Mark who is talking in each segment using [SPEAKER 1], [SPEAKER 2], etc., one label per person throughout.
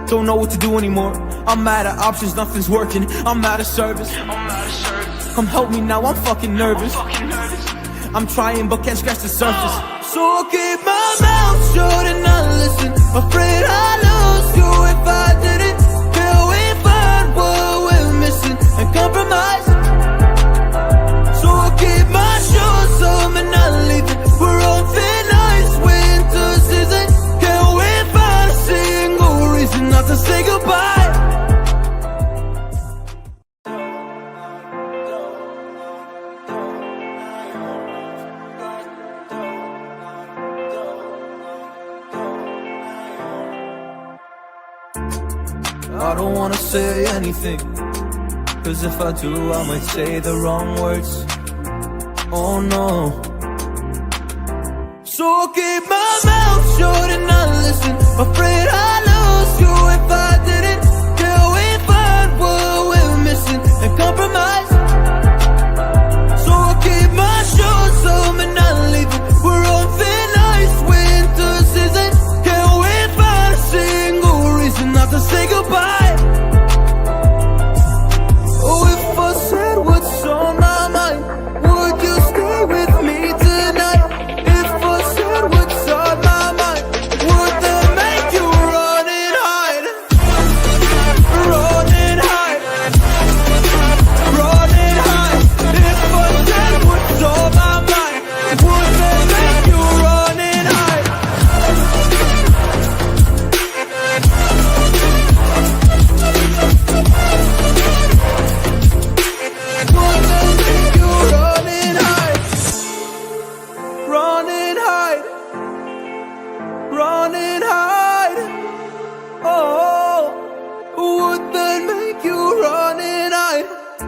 [SPEAKER 1] Don't know what to do anymore. I'm out of options, nothing's working. I'm out of service. Come help me now, I'm fucking nervous. I'm trying but can't scratch the surface. So I'll keep my mouth shut and not listen. Afraid I'd lose you if I didn't. Till we find what we're missing and compromise. So I'll keep my shoes on and not leaving. We're on thin ice, winter season. Can we find a single reason not to say goodbye? I don't wanna say anything, cause if I do I might say the wrong words. Oh no. So I'll keep my mouth shut and not listen. Afraid I'd lose you if I didn't. Till we find what we're missing and compromise. So I'll keep my shoes on and not leaving. We're on thin ice, winter season. Can we find a single reason not to say goodbye?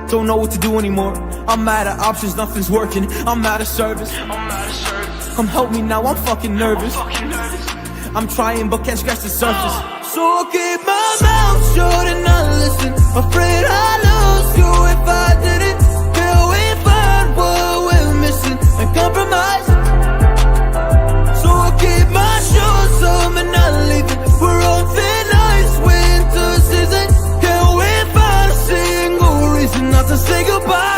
[SPEAKER 1] Don't know what to do anymore. I'm out of options, nothing's working. I'm out of service. Come help me now, I'm fucking nervous. I'm trying but can't scratch the surface. So I'll keep my mouth shut and not listen. Afraid I'd lose you if I didn't. Till we find what we're missing and compromise. So I'll keep my shoes on and not leaving. We're on thin ice, winter season. Can we find a single reason not to say goodbye?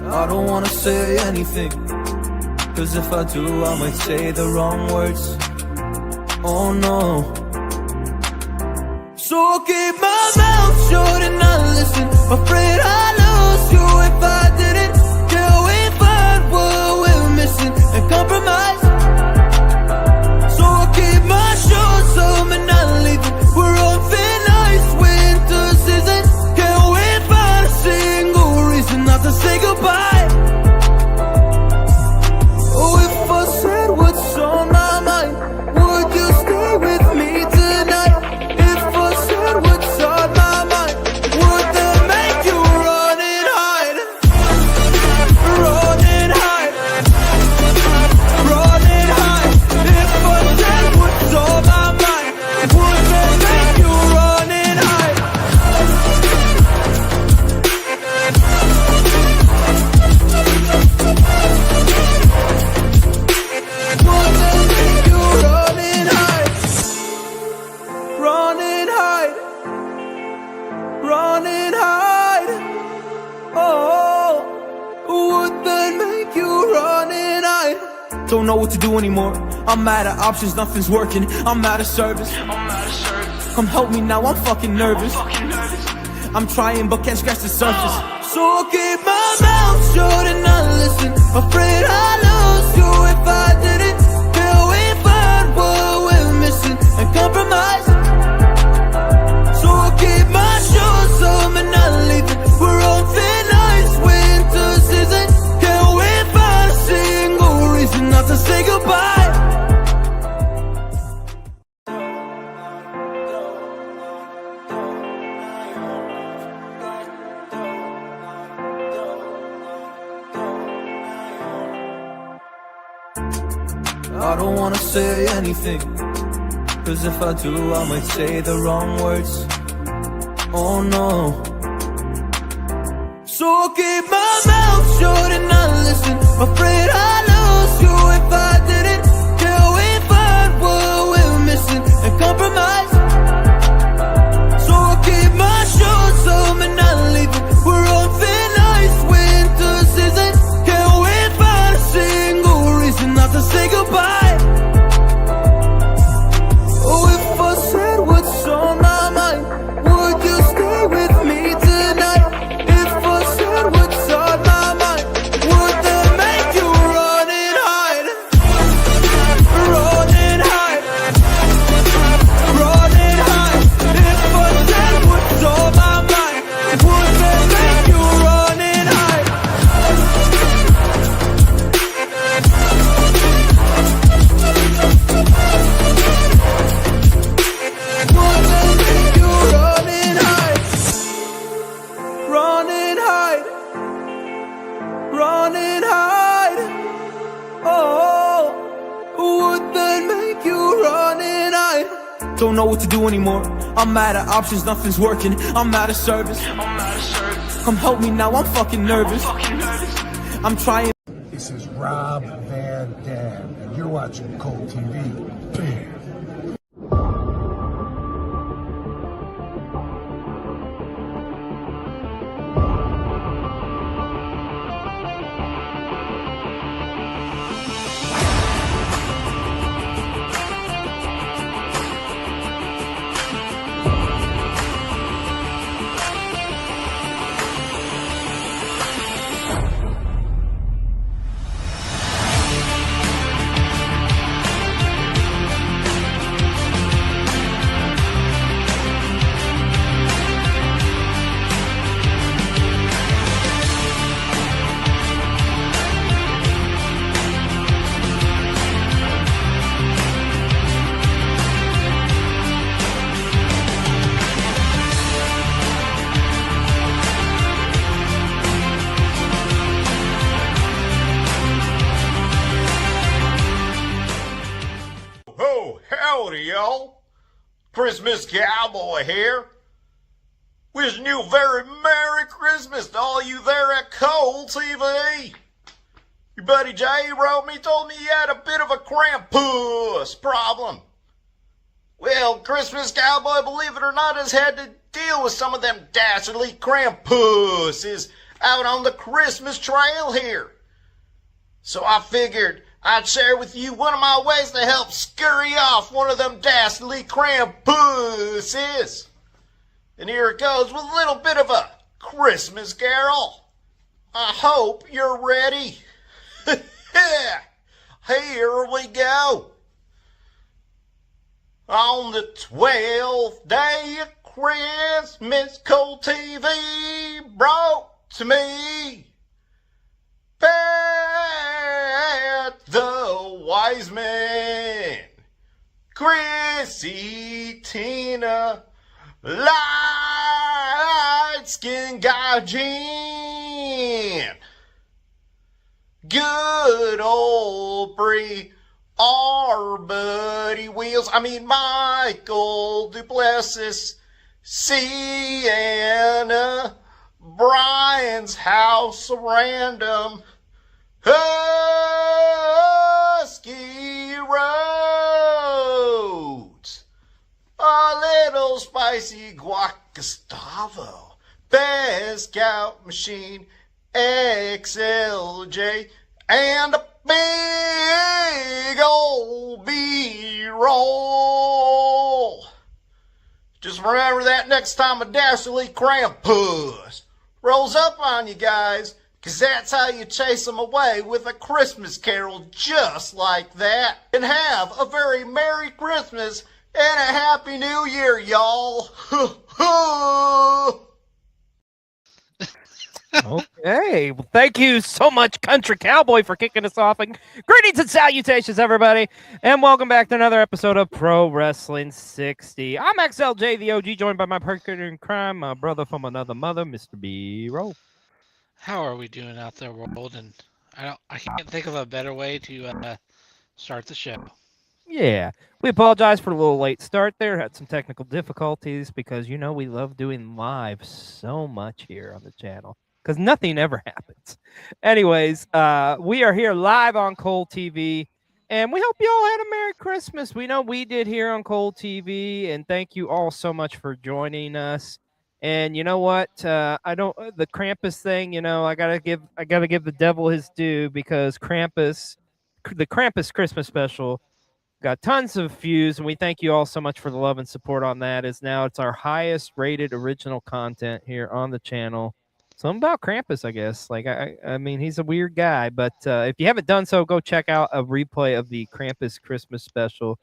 [SPEAKER 1] I don't wanna say anything, cause if I do I might say the wrong words. Oh no. So I'll keep my mouth shut and not listen. Afraid I'd lose you if I didn't. Till we find what we're missing and compromise. So I'll keep my shoes on and not leaving. We're on thin ice, winter season. Can we find a single reason not to say goodbye? Oh, if I said what's on my mind, would you stay with me tonight? If I said what's on my mind, would that make you run and hide? Run and hide. Run and hide. If I said what's on my mind, would that make you run and hide? Would that make you run and hide? Run and hide. Run and hide. Oh, would that make you run and hide? Don't know what to do anymore. I'm out of options, nothing's working. I'm out of service. Come help me now, I'm fucking nervous. I'm trying but can't scratch the surface. So I'll keep my mouth shut and not listen. Afraid I'd lose you if I didn't. Till we find what we're missing and compromise. So I'll keep my shoes on and not leaving. We're on thin ice, winter season. Can we find a single reason not to say goodbye? I don't wanna say anything, cause if I do I might say the wrong words. oh no. So I'll keep my mouth shut and not listen. Afraid I lose you if I didn't. Till we find what we're missing and compromise. So I'll keep my shoes on and not leaving. We're on thin ice, winter season. Can we find a single reason not to say goodbye? Oh, if I said what's on my mind, would you stay with me tonight? If I said what's on my mind, would that make you run and hide? Run and hide. Run and hide. If I said what's on my mind, would that make you run and hide? Would that make you run and hide? Run and hide. Run and hide. Oh, would that make you run and hide? Don't know what to do anymore. I'm out of options, nothing's working. I'm out of service. Come help me now, I'm fucking nervous. I'm trying.
[SPEAKER 2] This is Rob Van Dam, and you're watching Cold TV. Bam.
[SPEAKER 3] Oh, howdy, y'all. Christmas Cowboy here. Wishing you a very Merry Christmas to all you there at Cold TV. Your buddy Jay wrote me, told me he had a bit of a Krampus problem. Well, Christmas Cowboy, believe it or not, has had to deal with some of them dastardly Krampuses out on the Christmas trail here. So I figured I'd share with you one of my ways to help scurry off one of them dastardly Krampuses. And here it goes with a little bit of a Christmas carol. I hope you're ready. Here we go. On the 12th day of Christmas, Cold TV brought to me Pat the Wise Man, Chrissy, Tina, Light Skin Guy Jean, good old Bree, our buddy Wheels, Michael Duplessis, Sienna, Brian's House of Random, Husky Roads, a little spicy guac Gustavo, Best Scout Machine, Xlj, and a big old B-roll. Just remember that next time a dastardly Krampus rolls up on you guys, 'cause that's how you chase them away with a Christmas carol just like that. And have a very Merry Christmas and a Happy New Year, y'all.
[SPEAKER 4] Okay, well, thank you so much, Country Cowboy, for kicking us off. And greetings and salutations, everybody, and welcome back to another episode of Pro Wrestling 60. I'm Xlj the Og, joined by my partner in crime, my brother from another mother, Mr. B-Roll.
[SPEAKER 5] How are we doing out there, world? And I can't think of a better way to start the show.
[SPEAKER 4] Yeah, we apologize for a little late start there. Had some technical difficulties because we love doing live so much here on the channel because nothing ever happens. Anyways, we are here live on Cole TV, and we hope you all had a Merry Christmas. We know we did here on Cole TV, and thank you all so much for joining us. And you know what? I don't the Krampus thing. I gotta give the devil his due because the Krampus Christmas special got tons of views, and we thank you all so much for the love and support on that. It's our highest rated original content here on the channel. Something about Krampus, I guess. Like I mean, he's a weird guy, but if you haven't done so, go check out a replay of the Krampus Christmas special.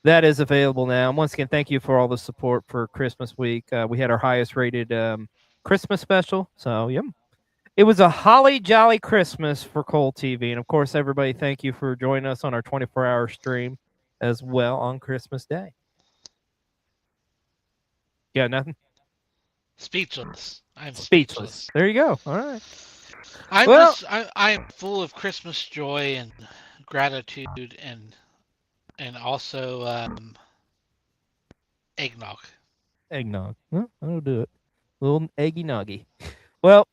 [SPEAKER 4] That is available now. And once again, thank you for all the support for Christmas week. We had our highest rated Christmas special, so yeah. It was a holly jolly Christmas for Cole TV, and of course, everybody, thank you for joining us on our 24-hour stream as well on Christmas Day. Yeah, nothing.
[SPEAKER 5] Speechless. I'm
[SPEAKER 4] Speechless. There you go. All right.
[SPEAKER 5] I am full of Christmas joy and gratitude and also eggnog.
[SPEAKER 4] Eggnog. Well, that'll do it. Little eggy nuggy. Well,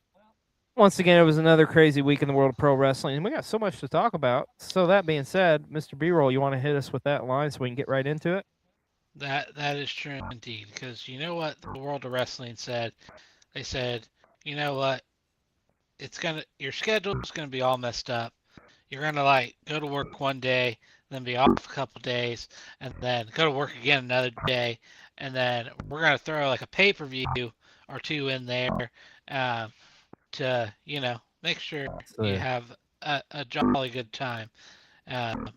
[SPEAKER 4] once again, it was another crazy week in the world of pro wrestling, and we got so much to talk about. So that being said, Mr. B-Roll, you want to hit us with that line so we can get right into it?
[SPEAKER 5] That is true indeed, because you know what the world of wrestling said? They said, you know what? Your schedule is gonna be all messed up. You're gonna go to work one day, then be off a couple days, and then go to work again another day, and then we're gonna throw like a pay-per-view or two in there. To make sure you have a jolly good time. I'm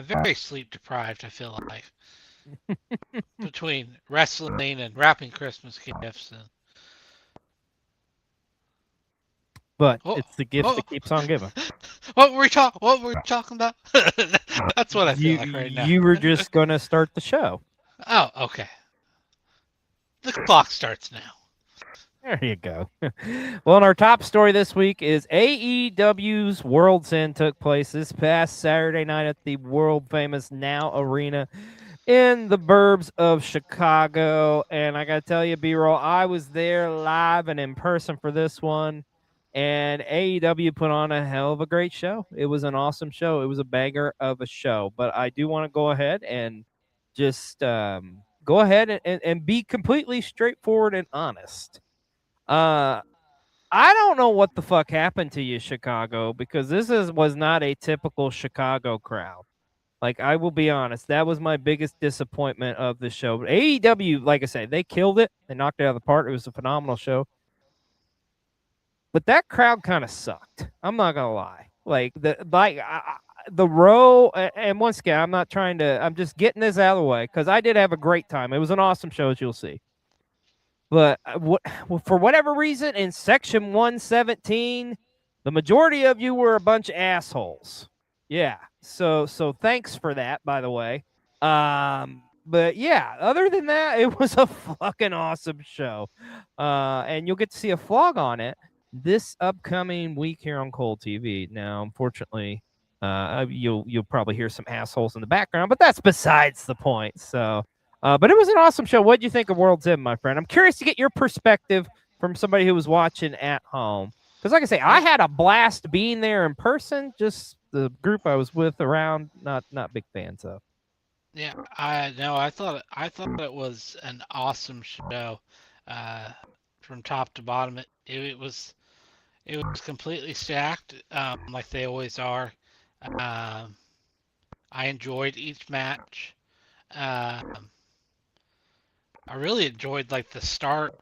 [SPEAKER 5] very sleep deprived, I feel like, between wrestling and wrapping Christmas gifts.
[SPEAKER 4] But it's the gift that keeps on giving.
[SPEAKER 5] What were we talking about? That's what I feel like right now.
[SPEAKER 4] You were just gonna start the show.
[SPEAKER 5] Oh, okay. The clock starts now.
[SPEAKER 4] There you go. Well, and our top story this week is AEW's World's End took place this past Saturday night at the world-famous Now Arena in the burbs of Chicago. And I got to tell you, B-Roll, I was there live and in person for this one. And AEW put on a hell of a great show. It was an awesome show. It was a banger of a show. But I do want to go ahead and just go ahead and be completely straightforward and honest. I don't know what the fuck happened to you, Chicago, because this was not a typical Chicago crowd. Like, I will be honest, that was my biggest disappointment of the show. But AEW, like I said, they killed it. They knocked it out of the park. It was a phenomenal show. But that crowd kind of sucked. I'm not gonna lie. Like the row, and once again, I'm just getting this out of the way because I did have a great time. It was an awesome show, as you'll see. But for whatever reason, in section 117, the majority of you were a bunch of assholes. Yeah. So thanks for that, by the way. But yeah, other than that, it was a fucking awesome show. And you'll get to see a vlog on it this upcoming week here on Cole TV. Now, unfortunately, you'll probably hear some assholes in the background, but that's besides the point. So. But it was an awesome show. What did you think of World's End, my friend? I'm curious to get your perspective from somebody who was watching at home. Because, like I say, I had a blast being there in person. Just the group I was with around, not big fans of.
[SPEAKER 5] Yeah, I thought it was an awesome show, from top to bottom. It was completely stacked, like they always are. I enjoyed each match. I really enjoyed the start,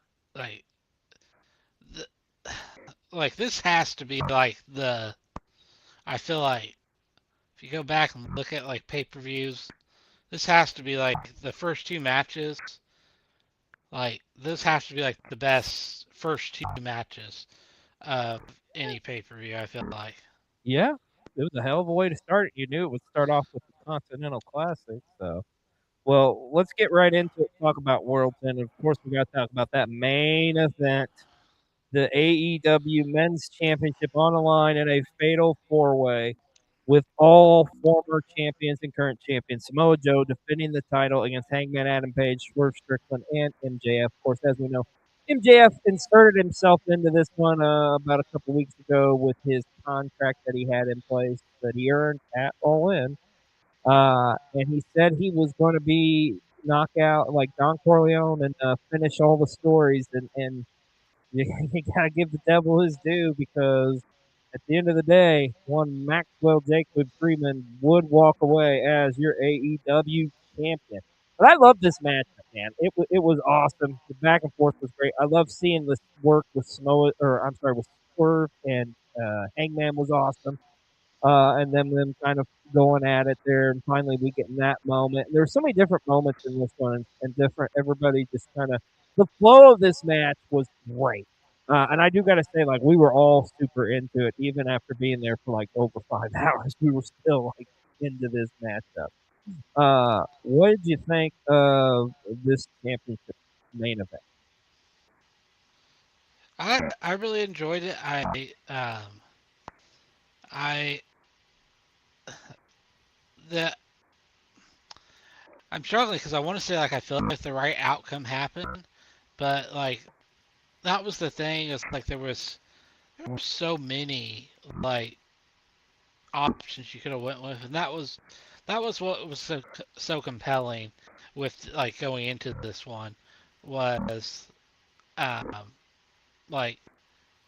[SPEAKER 5] this has to be I feel like if you go back and look at pay-per-views, this has to be the first two matches. This has to be the best first two matches of any pay-per-view, I feel like.
[SPEAKER 4] Yeah, it was a hell of a way to start it. You knew it would start off with the Continental Classic, so. Well, let's get right into it. Talk about World's End. Of course, we got to talk about that main event, the AEW Men's Championship on the line in a fatal four-way. with all former champions and current champions. Samoa Joe defending the title against Hangman Adam Page, Swerve Strickland, and MJF. Of course, as we know, MJF inserted himself into this one about a couple weeks ago with his contract that he had in place that he earned at All In. And he said he was going to be knockout like Don Corleone and finish all the stories. And you got to give the devil his due because at the end of the day, one Maxwell Jacob Freeman would walk away as your AEW champion. But I love this matchup, man. It was awesome. The back and forth was great. I love seeing this work with with Swerve and Hangman was awesome. And then them kind of going at it there, and finally we get in that moment. There's so many different moments in this one, and different. Everybody just kind of the flow of this match was great. And I do got to say, like, we were all super into it, even after being there for like over 5 hours. We were still like into this matchup. What did you think of this championship main event?
[SPEAKER 5] I really enjoyed it. I the I'm struggling because I want to say like I feel like the right outcome happened, but like that was the thing. It's like there were so many like options you could have went with, and that was what was so compelling with like going into this one was um like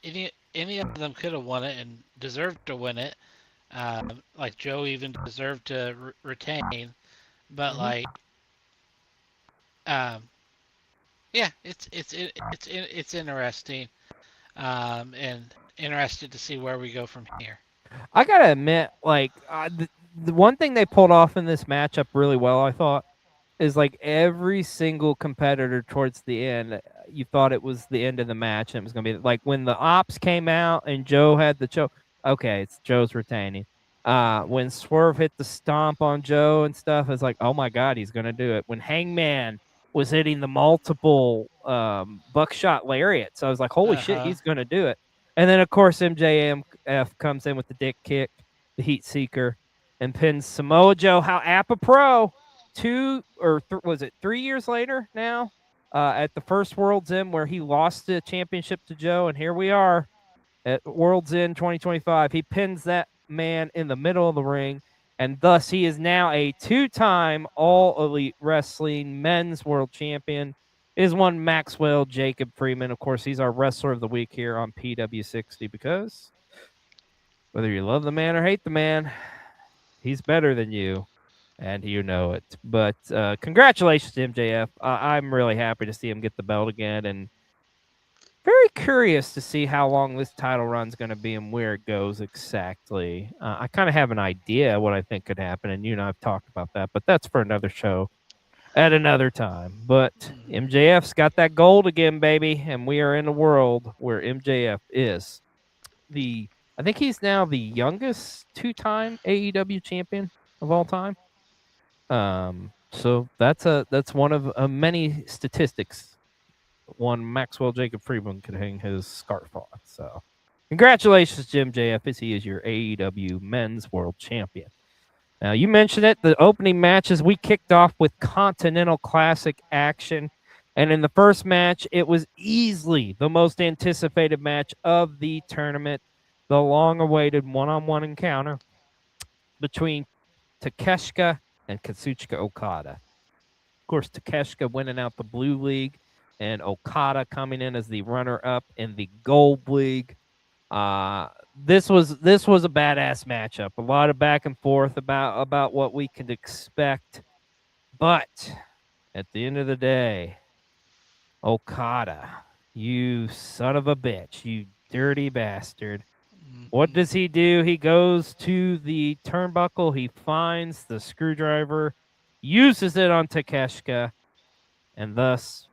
[SPEAKER 5] any of them could have won it and deserved to win it. Like Joe even deserved to retain, but like um yeah, it's interesting, and interested to see where we go from here.
[SPEAKER 4] I gotta admit, like the one thing they pulled off in this matchup really well, I thought, is like every single competitor towards the end, you thought it was the end of the match, and it was gonna be like when the Ops came out and Joe had the choke. Okay, it's Joe's retaining. When Swerve hit the stomp on Joe and stuff, it's like, oh my god, he's gonna do it. When Hangman was hitting the multiple buckshot lariats, I was like, holy shit, he's gonna do it. And then of course MJF comes in with the dick kick, the heat seeker, and pins Samoa Joe. How apropos. 3 years later now, at the first World's End where he lost the championship to Joe, and here we are at World's End 2025. He pins that man in the middle of the ring, and thus he is now a 2-time All Elite Wrestling Men's World Champion. Is one Maxwell Jacob Freeman. Of course, he's our Wrestler of the Week here on PW60 because whether you love the man or hate the man, he's better than you. And you know it. But congratulations to MJF. I'm really happy to see him get the belt again, and very curious to see how long this title run's going to be and where it goes exactly. I kind of have an idea what I think could happen, and you and I have talked about that, but that's for another show at another time. But MJF's got that gold again, baby, and we are in a world where MJF is I think he's now the youngest 2-time AEW champion of all time. So that's one of many statistics one Maxwell Jacob Freeman could hang his scarf on. So congratulations, Jim JF, as he is your AEW Men's World Champion. Now, you mentioned it, the opening matches, we kicked off with Continental Classic action. And in the first match, it was easily the most anticipated match of the tournament, the long-awaited one-on-one encounter between Takeshita and Kazuchika Okada. Of course, Takeshita winning out the Blue League, and Okada coming in as the runner-up in the Gold League. This was a badass matchup. A lot of back and forth about what we could expect, but at the end of the day, Okada, you son of a bitch, you dirty bastard. What does he do? He goes to the turnbuckle. He finds the screwdriver, uses it on Takeshita, and thus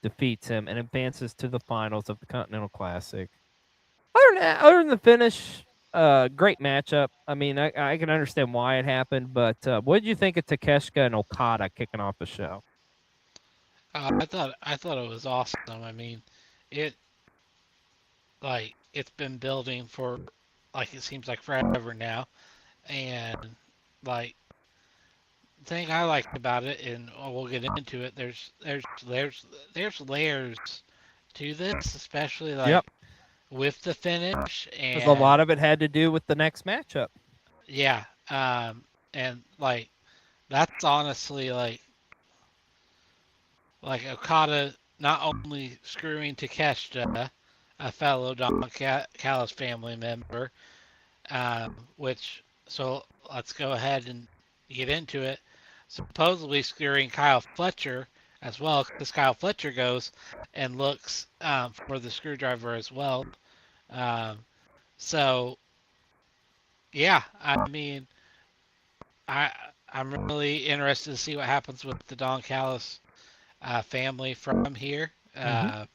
[SPEAKER 4] defeats him and advances to the finals of the Continental Classic. Other than the finish, great matchup. I mean, I can understand why it happened, but what did you think of Takeshita and Okada kicking off the show?
[SPEAKER 5] I thought it was awesome. I mean, it's been building for like it seems like forever now. And like the thing I liked about it, and we'll get into it. There's layers to this, especially like
[SPEAKER 4] Yep.
[SPEAKER 5] with the finish,
[SPEAKER 4] Because a
[SPEAKER 5] and
[SPEAKER 4] lot of it had to do with the next matchup.
[SPEAKER 5] yeah, and like that's honestly like Okada not only screwing Takeshita, a fellow Don Callis family member, which so let's go ahead and get into it. Supposedly screwing Kyle Fletcher as well, because Kyle Fletcher goes and looks for the screwdriver as well. Um, so yeah, I mean, I I'm really interested to see what happens with the Don Callis family from here.
[SPEAKER 4] Yeah.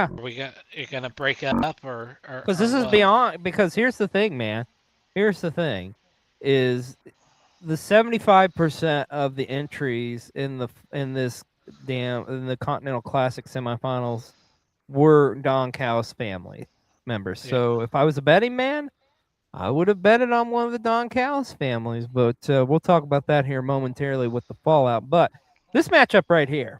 [SPEAKER 5] Are we gonna break up
[SPEAKER 4] Because
[SPEAKER 5] or
[SPEAKER 4] this is
[SPEAKER 5] what?
[SPEAKER 4] beyond. Because here's the thing, man. Here's the thing, is the 75% of the entries in the Continental Classic semifinals were Don Callis family members.
[SPEAKER 5] Yeah.
[SPEAKER 4] So if I was a betting man, I would have betted on one of the Don Callis families. But we'll talk about that here momentarily with the fallout. But this matchup right here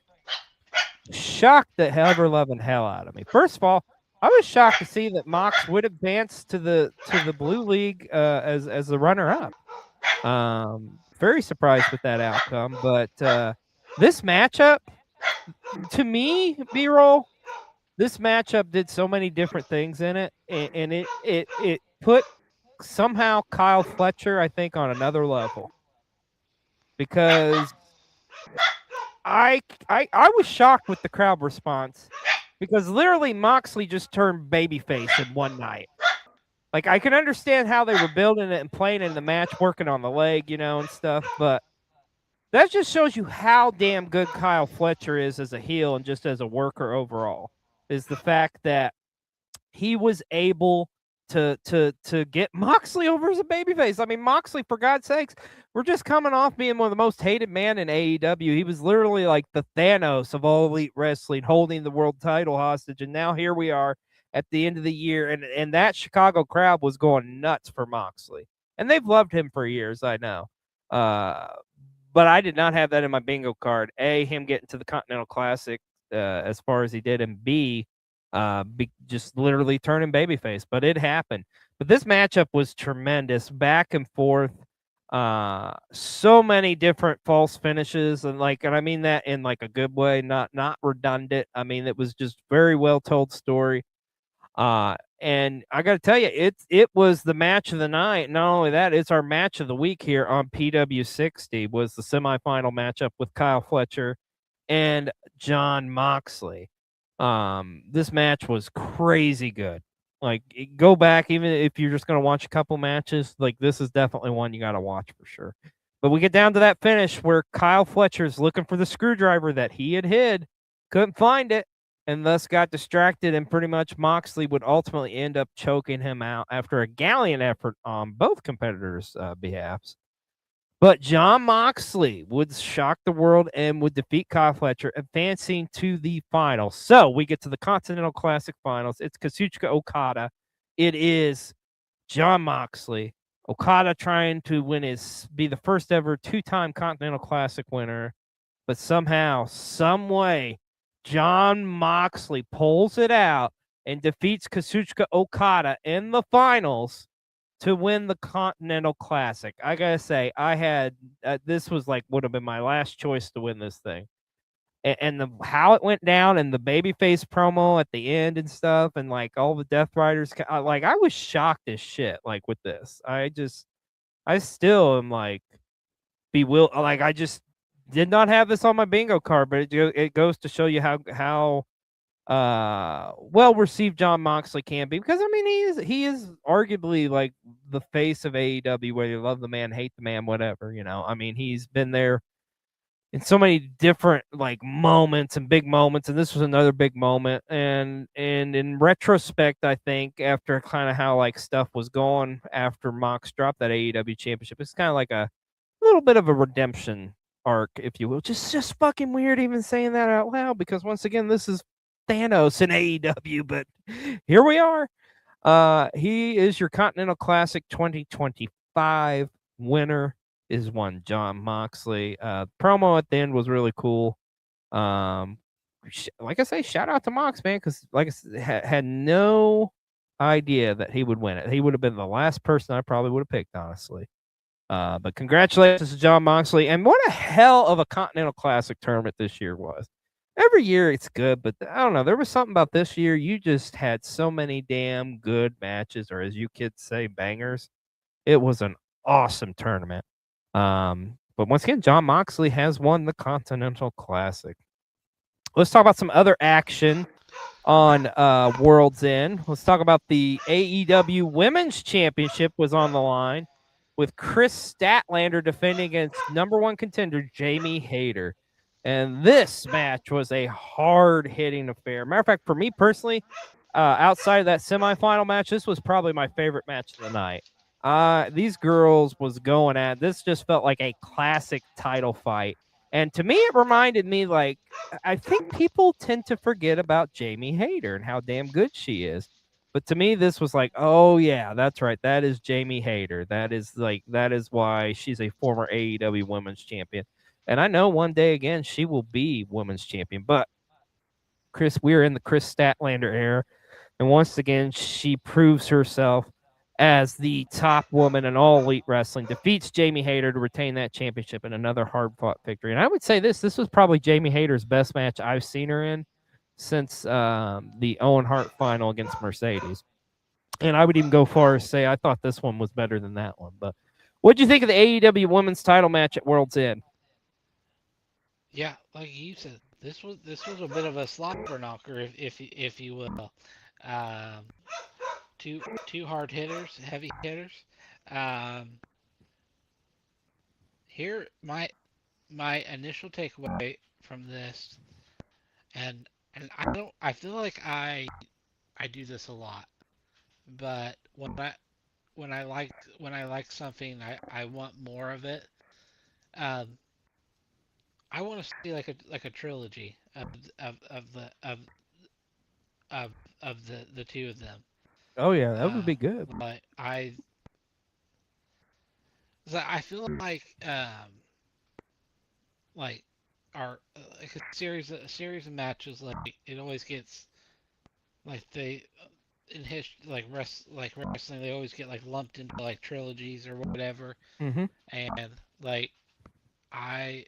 [SPEAKER 4] shocked the ever-loving hell out of me. First of all, I was shocked to see that Mox would advance to the Blue League as the runner-up. Very surprised with that outcome, but this matchup, to me, B-roll, this matchup did so many different things in it, and it put somehow Kyle Fletcher, I think, on another level, because I was shocked with the crowd response, because literally Moxley just turned babyface in one night. Like, I can understand how they were building it and playing in the match, working on the leg, and stuff, but that just shows you how damn good Kyle Fletcher is as a heel and just as a worker overall, is the fact that he was able to get Moxley over as a babyface. I mean, Moxley, for God's sakes, we're just coming off being one of the most hated men in AEW. He was literally like the Thanos of all elite wrestling, holding the world title hostage. And now here we are at the end of the year, and that Chicago crowd was going nuts for Moxley. And they've loved him for years, I know. But I did not have that in my bingo card. A, him getting to the Continental Classic as far as he did, and B, just literally turning babyface. But it happened. But this matchup was tremendous, back and forth. So many different false finishes, and I mean that in like a good way, not redundant. I mean, it was just very well told story. And I got to tell you, it was the match of the night. Not only that, it's our match of the week here on PW60. Was the semifinal matchup with Kyle Fletcher and Jon Moxley. This match was crazy good. Like, go back, even if you're just gonna watch a couple matches, like, this is definitely one you got to watch for sure. But we get down to that finish where Kyle Fletcher's looking for the screwdriver that he had hid, couldn't find it, and thus got distracted, and pretty much Moxley would ultimately end up choking him out after a gallant effort on both competitors' behalves. But Jon Moxley would shock the world and would defeat Kyle Fletcher, advancing to the finals. So we get to the Continental Classic finals. It's Kazuchika Okada. It is Jon Moxley. Okada trying to be the first ever two-time Continental Classic winner. But somehow, some way, Jon Moxley pulls it out and defeats Kazuchika Okada in the finals to win the Continental Classic. I gotta say, I had this was would have been my last choice to win this thing, and how it went down, and the babyface promo at the end and stuff, and all the Death Riders. I was shocked as shit. With this, I still am bewildered. I just did not have this on my bingo card, but it goes to show you how well received Jon Moxley can be, because I mean he is arguably the face of AEW, whether you love the man, hate the man, whatever, I mean, he's been there in so many different moments and big moments, and this was another big moment. And in retrospect, I think after kind of how stuff was going after Mox dropped that AEW championship, it's kind of like a little bit of a redemption arc, if you will. Just fucking weird even saying that out loud, because once again, this is Thanos in AEW, but here we are. He is your Continental Classic 2025 winner. Is one John Moxley. Promo at the end was really cool. Like I say, shout out to Mox, man, because like I said, had no idea that he would win it. He would have been the last person I probably would have picked, honestly. But congratulations to John Moxley, and what a hell of a Continental Classic tournament this year was. Every year it's good, but I don't know. There was something about this year. You just had so many damn good matches, or as you kids say, bangers. It was an awesome tournament. But once again, John Moxley has won the Continental Classic. Let's talk about some other action on World's End. Let's talk about the AEW Women's Championship was on the line with Chris Statlander defending against #1 contender Jamie Hayter. And this match was a hard-hitting affair. Matter of fact, for me personally, outside of that semifinal match, this was probably my favorite match of the night. These girls was going at this. Just felt like a classic title fight. And to me, it reminded me, like, I think people tend to forget about Jamie Hayter and how damn good she is. But to me, this was like, oh yeah, that's right. That is Jamie Hayter. That is why she's a former AEW Women's Champion. And I know one day again she will be Women's Champion. But Chris, we're in the Chris Statlander era, and once again she proves herself as the top woman in all Elite Wrestling, defeats Jamie Hayter to retain that championship in another hard-fought victory. And I would say this was probably Jamie Hayter's best match I've seen her in since the Owen Hart final against Mercedes. And I would even go far as say I thought this one was better than that one. But what do you think of the AEW Women's Title match at World's End?
[SPEAKER 5] Yeah, like you said, this was a bit of a slobber knocker, if you will. Um, two hard hitters, heavy hitters. Um, Here, my initial takeaway from this, and I feel like I do this a lot, but when I like something, I want more of it. Um, I want to see like a trilogy of the two of them.
[SPEAKER 4] Oh yeah, that would be good.
[SPEAKER 5] But I feel like our like a series of matches, like it always gets like they in history, like wrestling, they always get like lumped into like trilogies or whatever.
[SPEAKER 4] Mm-hmm.
[SPEAKER 5] And like I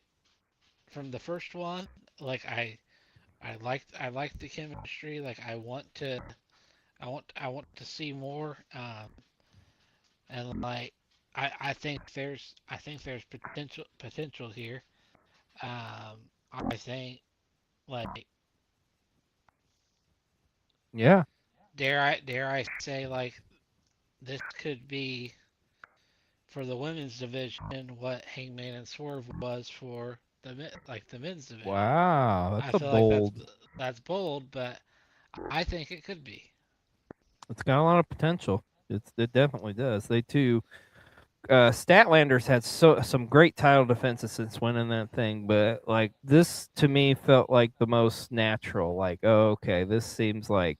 [SPEAKER 5] from the first one, like I liked the chemistry. Like I want to see more. And like I think there's potential here. I think like
[SPEAKER 4] Yeah.
[SPEAKER 5] dare I say, like this could be for the women's division what Hangman and Swerve was for the men's division.
[SPEAKER 4] Wow,
[SPEAKER 5] I
[SPEAKER 4] that's a
[SPEAKER 5] feel like
[SPEAKER 4] bold.
[SPEAKER 5] that's bold, but I think it could be.
[SPEAKER 4] It's got a lot of potential. It definitely does. They too. Statlander's had some great title defenses since winning that thing, but like this to me felt like the most natural. Like, oh, okay, this seems like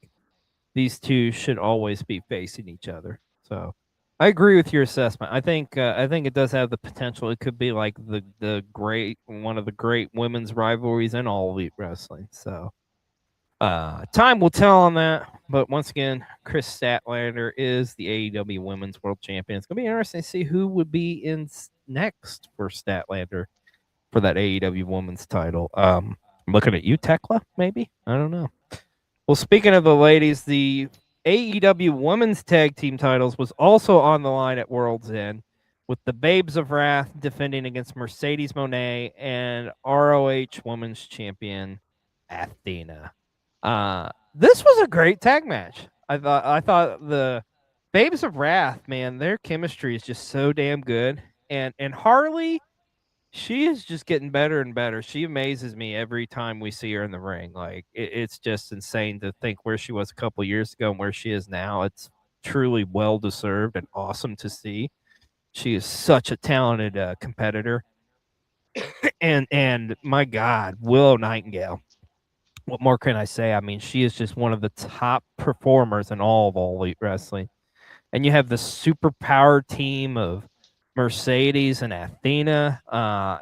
[SPEAKER 4] these two should always be facing each other. So I agree with your assessment. I think it does have the potential. It could be like the great one of the great women's rivalries in all Elite Wrestling. So time will tell on that. But once again, Chris Statlander is the AEW Women's World Champion. It's gonna be interesting to see who would be in next for Statlander for that AEW Women's title. I'm looking at you, Tekla. Maybe I don't know. Well, speaking of the ladies, the AEW Women's Tag Team titles was also on the line at World's End, with the Babes of Wrath defending against Mercedes Moné and ROH Women's Champion Athena. This was a great tag match. I thought the Babes of Wrath, man, their chemistry is just so damn good. And Harley, she is just getting better and better. She amazes me every time we see her in the ring. Like it's just insane to think where she was a couple years ago and where she is now. It's truly well deserved and awesome to see. She is such a talented competitor. And my God, Willow Nightingale. what more can I say? I mean, she is just one of the top performers in all of All Elite Wrestling. And you have the superpower team of Mercedes and Athena.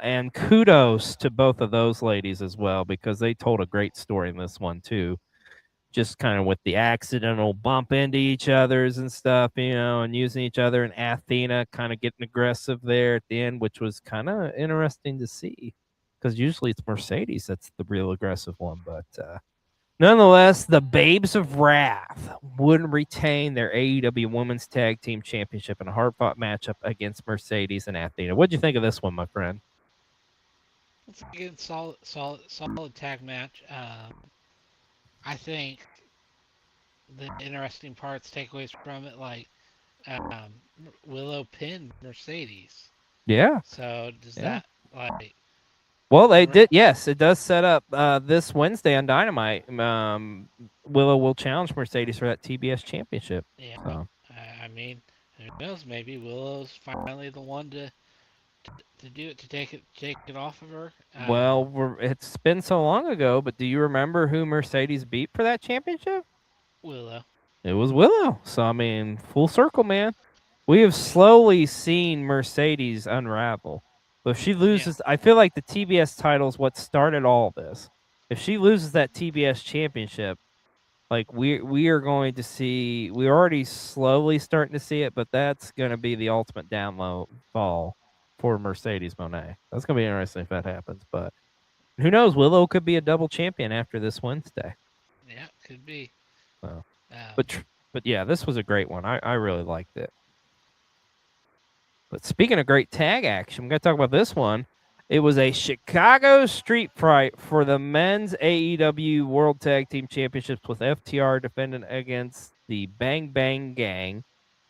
[SPEAKER 4] And kudos to both of those ladies as well, because they told a great story in this one, too. Just kind of with the accidental bump into each other's and stuff, and using each other. And Athena kind of getting aggressive there at the end, which was kind of interesting to see. Because usually it's Mercedes that's the real aggressive one. But nonetheless, the Babes of Wrath would retain their AEW Women's Tag Team Championship in a hard-fought matchup against Mercedes and Athena. What'd you think of this one, my friend?
[SPEAKER 5] It's a good, solid tag match. I think the interesting parts, takeaways from it, like Willow pinned Mercedes.
[SPEAKER 4] Yeah.
[SPEAKER 5] So does that like?
[SPEAKER 4] Well, they did. Yes, it does set up this Wednesday on Dynamite. Willow will challenge Mercedes for that TBS championship.
[SPEAKER 5] Yeah.
[SPEAKER 4] So.
[SPEAKER 5] I mean, who knows? Maybe Willow's finally the one to do it, to take it off of her.
[SPEAKER 4] Well, it's been so long ago, but do you remember who Mercedes beat for that championship?
[SPEAKER 5] Willow.
[SPEAKER 4] It was Willow. So, I mean, full circle, man. We have slowly seen Mercedes unravel. But if she loses, I feel like the TBS title is what started all this. If she loses that TBS championship, like we are going to see, we're already slowly starting to see it, but that's going to be the ultimate downfall for Mercedes Moné. That's going to be interesting if that happens. But who knows? Willow could be a double champion after this Wednesday.
[SPEAKER 5] Yeah, could be.
[SPEAKER 4] So, but yeah, this was a great one. I really liked it. But speaking of great tag action, we're going to talk about this one. It was a Chicago street fight for the men's AEW World Tag Team Championships, with FTR defending against the Bang Bang Gang.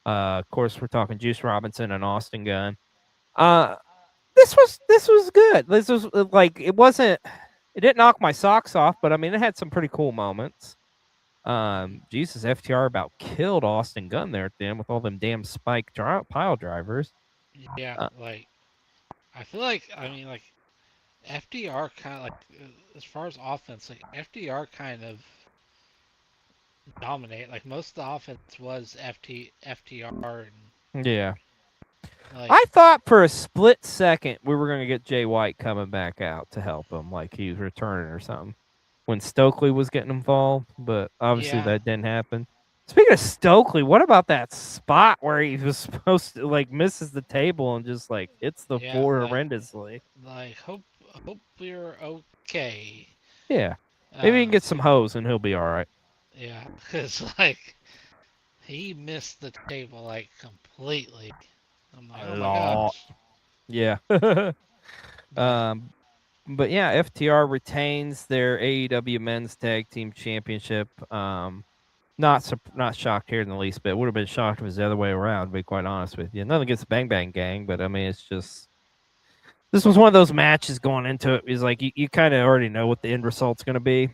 [SPEAKER 4] Of course, we're talking Juice Robinson and Austin Gunn. This was good. This was like, it didn't knock my socks off, but I mean, it had some pretty cool moments. Jesus, FTR about killed Austin Gunn there at the end with all them damn spike pile drivers.
[SPEAKER 5] Yeah, I feel like, FDR kind of, like, as far as offense, like, FDR kind of dominate. Like, most of the offense was FTR.
[SPEAKER 4] Yeah.
[SPEAKER 5] Like,
[SPEAKER 4] I thought for a split second we were going to get Jay White coming back out to help him, like he was returning or something, when Stokely was getting involved, but obviously that didn't happen. Speaking of Stokely, what about that spot where he was supposed to, like, misses the table and just, like, hits the floor horrendously?
[SPEAKER 5] Like, hope we're okay.
[SPEAKER 4] Yeah. Maybe he can get some hose and he'll be all right.
[SPEAKER 5] Yeah, because, like, he missed the table, like, completely. I'm like, oh my gosh.
[SPEAKER 4] Yeah. But yeah, FTR retains their AEW Men's Tag Team Championship. Not shocked here in the least bit. Would have been shocked if it was the other way around, to be quite honest with you. Nothing against the Bang Bang Gang, but I mean, it's just, this was one of those matches going into it. Is like you kind of already know what the end result's going to be.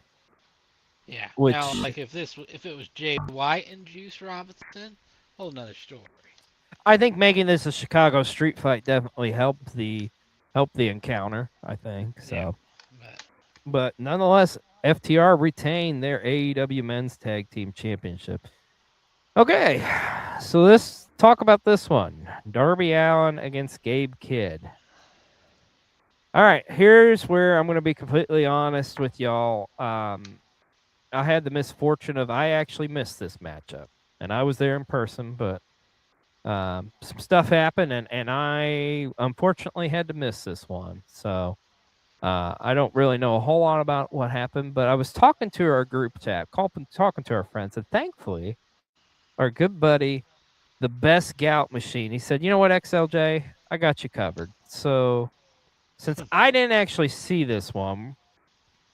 [SPEAKER 5] Yeah.
[SPEAKER 4] Which,
[SPEAKER 5] now, like, if it was Jay White and Juice Robinson, whole nother story.
[SPEAKER 4] I think making this a Chicago street fight definitely helped the encounter, I think. So, but nonetheless, FTR retained their AEW Men's Tag Team Championship. Okay, so let's talk about this one. Darby Allin against Gabe Kidd. All right, here's where I'm going to be completely honest with y'all. I had the misfortune of, I actually missed this matchup, and I was there in person, but some stuff happened, and I unfortunately had to miss this one. So I don't really know a whole lot about what happened, but I was talking to our group chat, talking to our friends, and thankfully, our good buddy, the Best Gout Machine, he said, you know what, XLJ, I got you covered. So since I didn't actually see this one,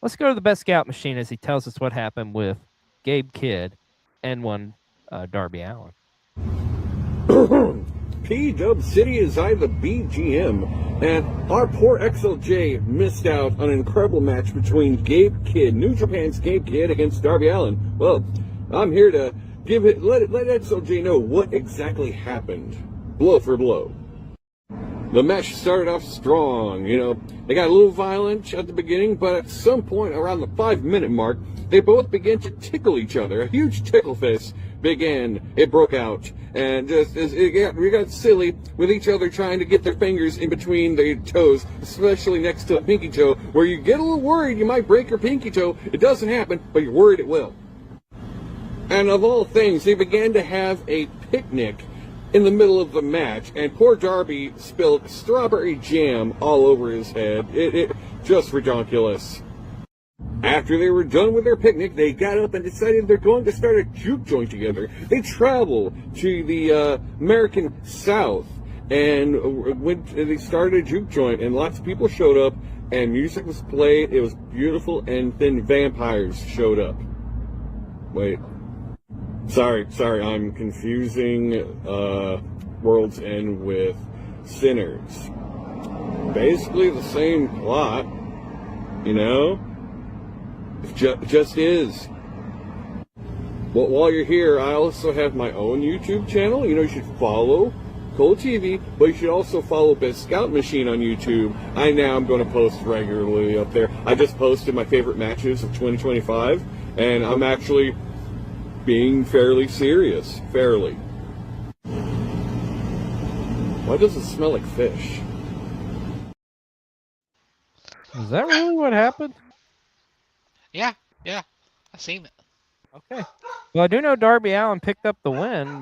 [SPEAKER 4] let's go to the Best Gout Machine as he tells us what happened with Gabe Kidd and Darby Allin.
[SPEAKER 6] P-Dub City is I, the BGM, and our poor XLJ missed out on an incredible match between Gabe Kidd, New Japan's Gabe Kidd, against Darby Allin. Well, I'm here to let XLJ know what exactly happened, blow for blow. The match started off strong, They got a little violent at the beginning, but at some point around the 5-minute mark, they both began to tickle each other. A huge tickle fest began. It broke out. And just as we got silly with each other trying to get their fingers in between their toes, especially next to the pinky toe, where you get a little worried you might break your pinky toe. It doesn't happen, but you're worried it will. And of all things, they began to have a picnic in the middle of the match, and poor Darby spilled strawberry jam all over his head. It just ridiculous. After they were done with their picnic, they got up and decided they're going to start a juke joint together. They traveled to the American South, and they started a juke joint, and lots of people showed up, and music was played. It was beautiful, and then vampires showed up. Wait. Sorry, I'm confusing World's End with Sinners. Basically the same plot, It just is. Well, while you're here, I also have my own YouTube channel. You should follow Cold TV, but you should also follow Best Scout Machine on YouTube. I'm going to post regularly up there. I just posted my favorite matches of 2025, and I'm actually being fairly serious. Fairly. Why does it smell like fish?
[SPEAKER 4] Is that really what happened?
[SPEAKER 5] Yeah, I seen it.
[SPEAKER 4] Okay. Well, I do know Darby Allin picked up the win.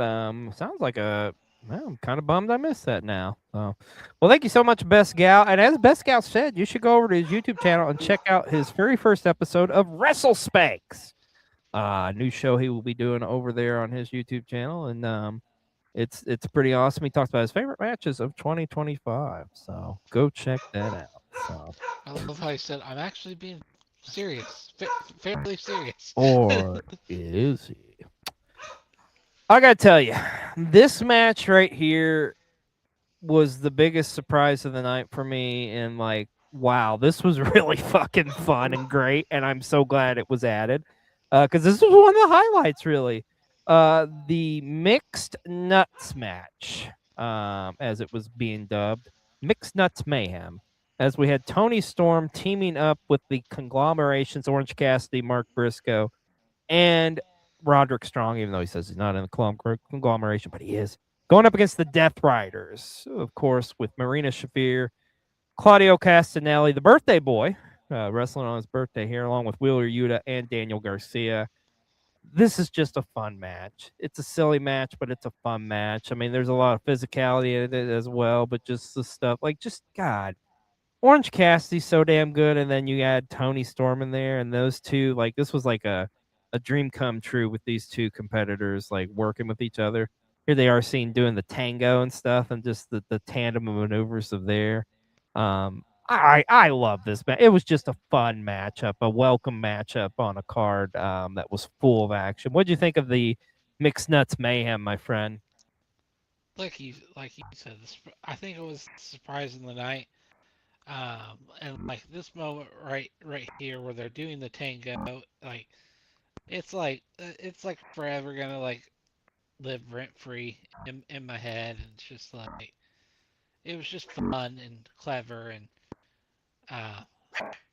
[SPEAKER 4] Sounds like I'm kind of bummed I missed that now. So, well, thank you so much, Best Gal. And as Best Gal said, you should go over to his YouTube channel and check out his very first episode of Wrestle Spanks. New show he will be doing over there on his YouTube channel, and it's pretty awesome. He talks about his favorite matches of 2025, so go check that out. So
[SPEAKER 5] I love how he said, "I'm actually being serious, fairly serious."
[SPEAKER 4] or is he? I gotta tell you, this match right here was the biggest surprise of the night for me, and wow, this was really fucking fun and great, and I'm so glad it was added. Because this was one of the highlights, really. The Mixed Nuts match, as it was being dubbed, Mixed Nuts Mayhem, as we had Tony Storm teaming up with the conglomerations Orange Cassidy, Mark Briscoe, and Roderick Strong, even though he says he's not in the conglomeration, but he is, going up against the Death Riders, of course, with Marina Shafir, Claudio Castanelli, the birthday boy, wrestling on his birthday here, along with Wheeler Yuta and Daniel Garcia. This is just a fun match. It's a silly match, but it's a fun match. I mean, there's a lot of physicality in it as well, but just the stuff, God, Orange Cassidy's so damn good, and then you add Tony Storm in there, and those two, this was like a dream come true with these two competitors, working with each other. Here they are seen doing the tango and stuff, and just the tandem of maneuvers of there. I love this match. It was just a fun matchup, a welcome matchup on a card that was full of action. What do you think of the Mixed Nuts Mayhem, my friend?
[SPEAKER 5] Like you said, I think it was surprising the night. And this moment right here where they're doing the tango, it's forever gonna live rent free in my head, and it's just it was just fun and clever, and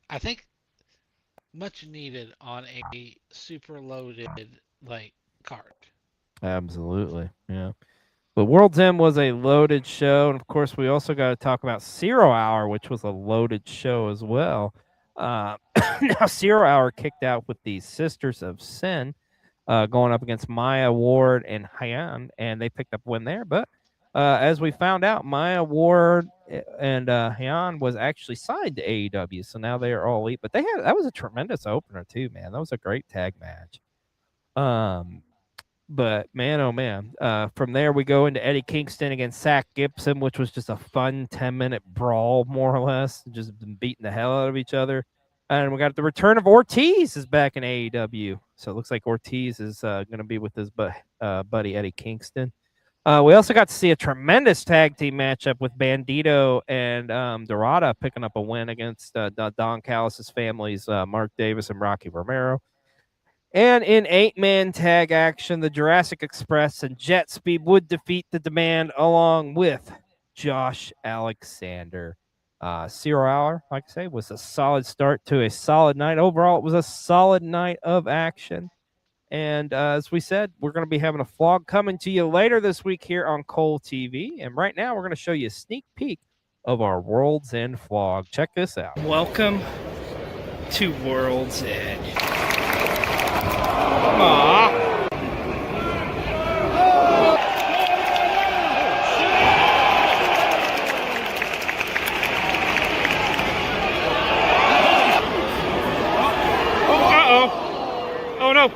[SPEAKER 5] I think much needed on a super loaded card.
[SPEAKER 4] Absolutely, yeah. But World's End was a loaded show, and of course, we also got to talk about Zero Hour, which was a loaded show as well. Now, Zero Hour kicked out with the Sisters of Sin, going up against Maya Ward and Hyan, and they picked up a win there. But as we found out, Maya Ward and Hyan was actually signed to AEW, so now they are all elite. But that was a tremendous opener too, man. That was a great tag match. But man, oh man, from there we go into Eddie Kingston against Zach Gibson, which was just a fun 10-minute brawl, more or less, just beating the hell out of each other. And we got the return of Ortiz is back in AEW, so it looks like Ortiz is going to be with his buddy Eddie Kingston. We also got to see a tremendous tag team matchup with Bandito and Dorada picking up a win against Don Callis' families, Mark Davis and Rocky Romero. And in 8-man tag action, the Jurassic Express and Jet Speed would defeat the Demand along with Josh Alexander. Zero Hour, like I say, was a solid start to a solid night. Overall, it was a solid night of action. And as we said, we're going to be having a vlog coming to you later this week here on Cole TV. And right now, we're going to show you a sneak peek of our World's End vlog. Check this out. Welcome to World's End. Aww. Oh no!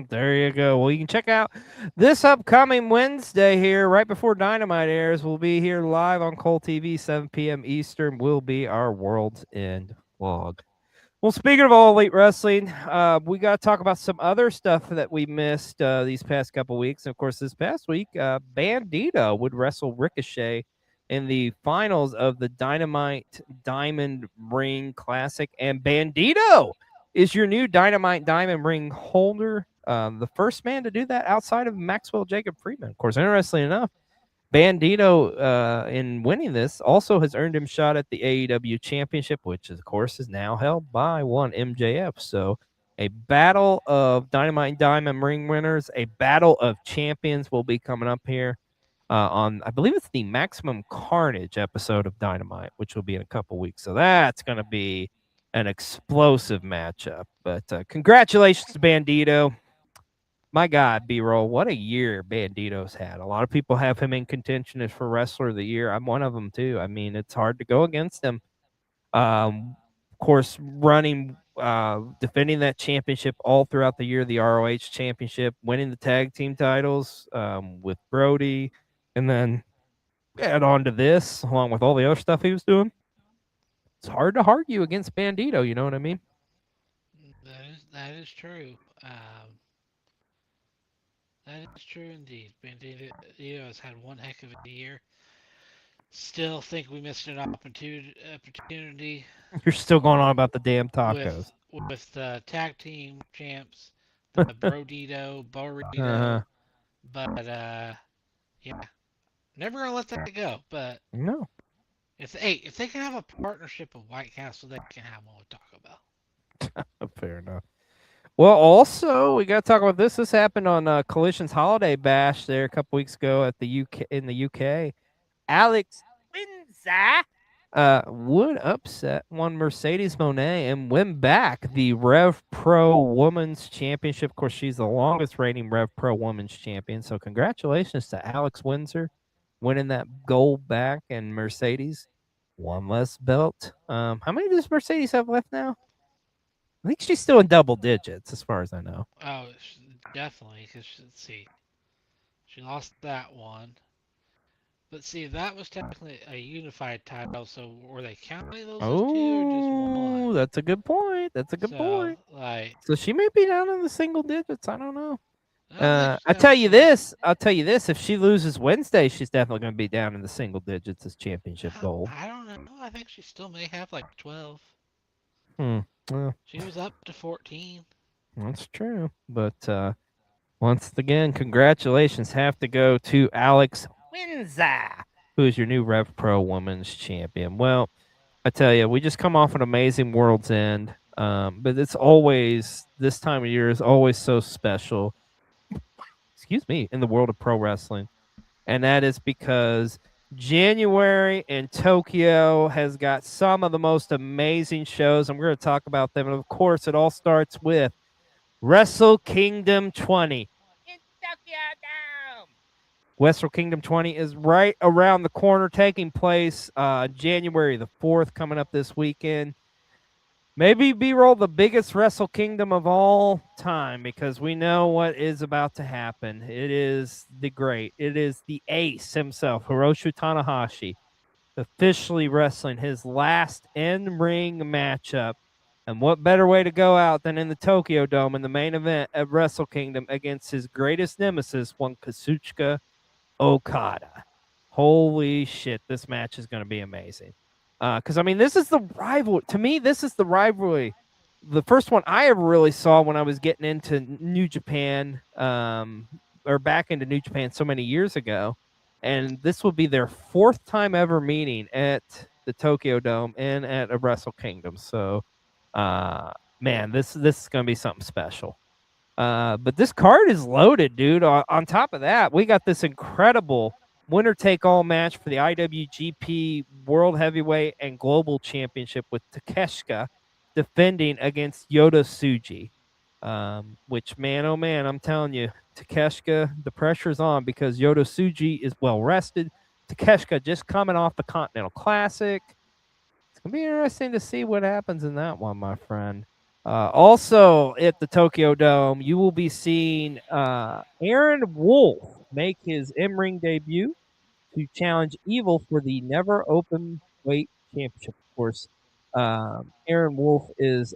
[SPEAKER 4] There you go. Well, you can check out this upcoming Wednesday here, right before Dynamite airs. We'll be here live on Cole TV, 7 p.m. Eastern. Will be our World's End vlog. Well, speaking of All Elite Wrestling, we got to talk about some other stuff that we missed these past couple weeks. And of course, this past week, Bandito would wrestle Ricochet in the finals of the Dynamite Diamond Ring Classic. And Bandito is your new Dynamite Diamond Ring holder. The first man to do that outside of Maxwell Jacob Friedman. Of course, interestingly enough, Bandito, in winning this, also has earned him a shot at the AEW Championship, which, of course, is now held by one MJF. So a battle of Dynamite Diamond Ring winners, a battle of champions will be coming up here on, I believe it's the Maximum Carnage episode of Dynamite, which will be in a couple weeks. So that's going to be an explosive matchup. But congratulations to Bandito. My God, B-Roll, what a year Bandito's had. A lot of people have him in contention as for Wrestler of the Year. I'm one of them, too. I mean, it's hard to go against him. Of course, running, defending that championship all throughout the year, the ROH championship, winning the tag team titles with Brody, and then add on to this, along with all the other stuff he was doing. It's hard to argue against Bandito, you know what I mean?
[SPEAKER 5] That is true. That is true indeed. Bandito has had one heck of a year. Still think we missed an opportunity.
[SPEAKER 4] You're still going on about the damn tacos.
[SPEAKER 5] With the tag team champs, the Brodito, Burrito. But, yeah. Never going to let that go. But
[SPEAKER 4] no.
[SPEAKER 5] If they can have a partnership of White Castle, they can have one with Taco Bell.
[SPEAKER 4] Fair enough. Well, also, we got to talk about this. This happened on Collision's Holiday Bash there a couple weeks ago at the UK. Alex Windsor would upset one Mercedes Moné and win back the Rev Pro Women's Championship. Of course, she's the longest reigning Rev Pro Women's Champion. So congratulations to Alex Windsor winning that gold back, and Mercedes one less belt. How many does Mercedes have left now? I think she's still in double digits, as far as I know.
[SPEAKER 5] Oh, definitely. Because let's see, she lost that one, but see, that was technically a unified title. So were they counting those as two or just one?
[SPEAKER 4] That's a good point. That's a good point.
[SPEAKER 5] Like,
[SPEAKER 4] so she may be down in the single digits. I don't know. I'll tell you this. If she loses Wednesday, she's definitely going to be down in the single digits as championship gold.
[SPEAKER 5] I don't know. I think she still may have like 12.
[SPEAKER 4] Well,
[SPEAKER 5] she was up to 14.
[SPEAKER 4] That's true. But once again, congratulations have to go to Alex Winza, who is your new Rev Pro Women's Champion. Well, I tell you, we just come off an amazing World's End, but it's always, this time of year is always so special, excuse me, in the world of pro wrestling. And that is because January in Tokyo has got some of the most amazing shows, and we're going to talk about them. And of course, it all starts with Wrestle Kingdom 20 in Tokyo Dome. Wrestle Kingdom 20 is right around the corner, taking place January the 4th, coming up this weekend. Maybe B-roll the biggest Wrestle Kingdom of all time, because we know what is about to happen. It is the great. It is the ace himself, Hiroshi Tanahashi, officially wrestling his last in-ring matchup. And what better way to go out than in the Tokyo Dome in the main event of Wrestle Kingdom against his greatest nemesis, one Kazuchika Okada. Holy shit, this match is going to be amazing. Because, I mean, this is the rivalry. To me, this is the rivalry. The first one I ever really saw when I was getting into New Japan, or back into New Japan so many years ago. And this will be their 4th time ever meeting at the Tokyo Dome and at a Wrestle Kingdom. So, man, this is going to be something special. But this card is loaded, dude. On top of that, we got this incredible winner-take-all match for the IWGP World Heavyweight and Global Championship with Takeshita defending against Yota Tsuji. Which, man, oh man, I'm telling you, Takeshita, the pressure's on because Yota Tsuji is well-rested. Takeshita just coming off the Continental Classic. It's going to be interesting to see what happens in that one, my friend. Also at the Tokyo Dome, you will be seeing Aaron Wolf make his in-ring debut to challenge Evil for the Never Open Weight Championship. Of course, Aaron Wolf is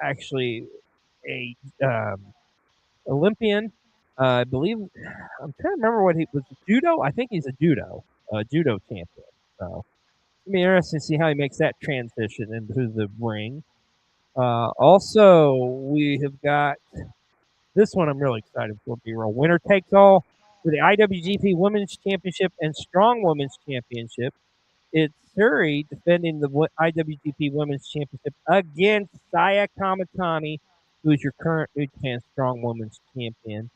[SPEAKER 4] actually a Olympian. I believe, I'm trying to remember what he was. Judo? I think he's a judo champion. So it'll be interesting to see how he makes that transition into the ring. Also, we have got this one I'm really excited for, B-roll. Winner takes all for the IWGP Women's Championship and Strong Women's Championship. It's Suri defending the IWGP Women's Championship against Saya Kamatani, who is your current New Japan Strong Women's Champion,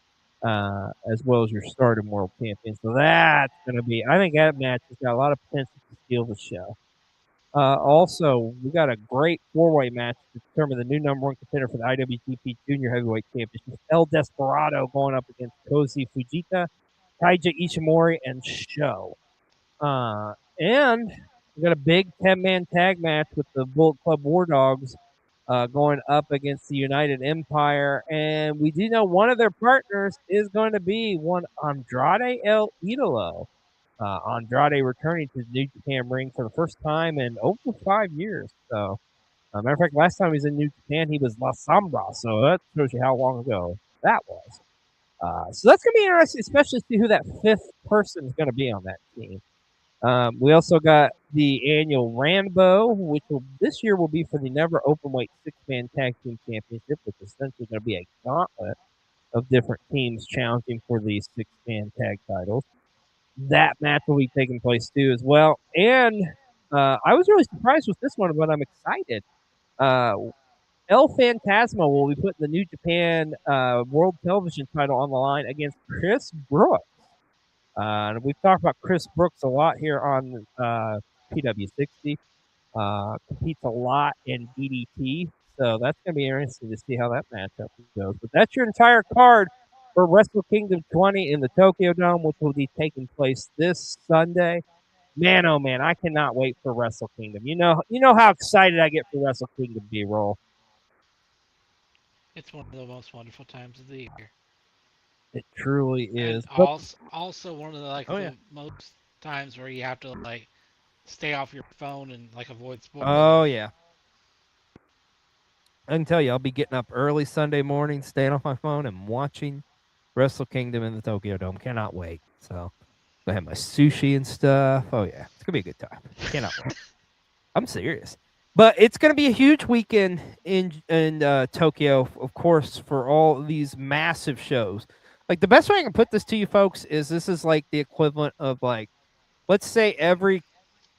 [SPEAKER 4] as well as your Stardom World Champion. So that's going to be, I think that match has got a lot of potential to steal the show. Also, we got a great 4-way match to determine the new #1 contender for the IWGP Junior Heavyweight Championship. El Desperado going up against Koji Fujita, Taija Ishimori, and Sho. And we got a big 10-man tag match with the Bullet Club War Dogs going up against the United Empire. And we do know one of their partners is going to be one Andrade El Idolo. Andrade returning to the New Japan ring for the first time in over 5 years. So, matter of fact, last time he was in New Japan, he was La Sombra. So that shows you how long ago that was. So that's going to be interesting, especially to see who that 5th person is going to be on that team. We also got the annual Rambo, which this year will be for the Never Openweight 6-man Tag Team Championship, which is essentially going to be a gauntlet of different teams challenging for these 6-man tag titles. That match will be taking place too as well. And I was really surprised with this one, but I'm excited. El Phantasmo will be putting the New Japan World Television title on the line against Chris Brooks. And we've talked about Chris Brooks a lot here on PW60. Competes a lot in DDT. So that's going to be interesting to see how that matchup goes. But that's your entire card for Wrestle Kingdom 20 in the Tokyo Dome, which will be taking place this Sunday. Man, oh man, I cannot wait for Wrestle Kingdom. You know how excited I get for Wrestle Kingdom, B-roll.
[SPEAKER 5] It's one of the most wonderful times of the year.
[SPEAKER 4] It truly is.
[SPEAKER 5] And also one of the
[SPEAKER 4] the
[SPEAKER 5] most times where you have to stay off your phone and avoid spoilers.
[SPEAKER 4] Oh yeah. I can tell you, I'll be getting up early Sunday morning, staying off my phone, and watching Wrestle Kingdom in the Tokyo Dome. Cannot wait. So, I have my sushi and stuff. Oh, yeah. It's going to be a good time. Cannot wait. I'm serious. But it's going to be a huge weekend in Tokyo, of course, for all these massive shows. Like the best way I can put this to you folks is this is like the equivalent of like, let's say every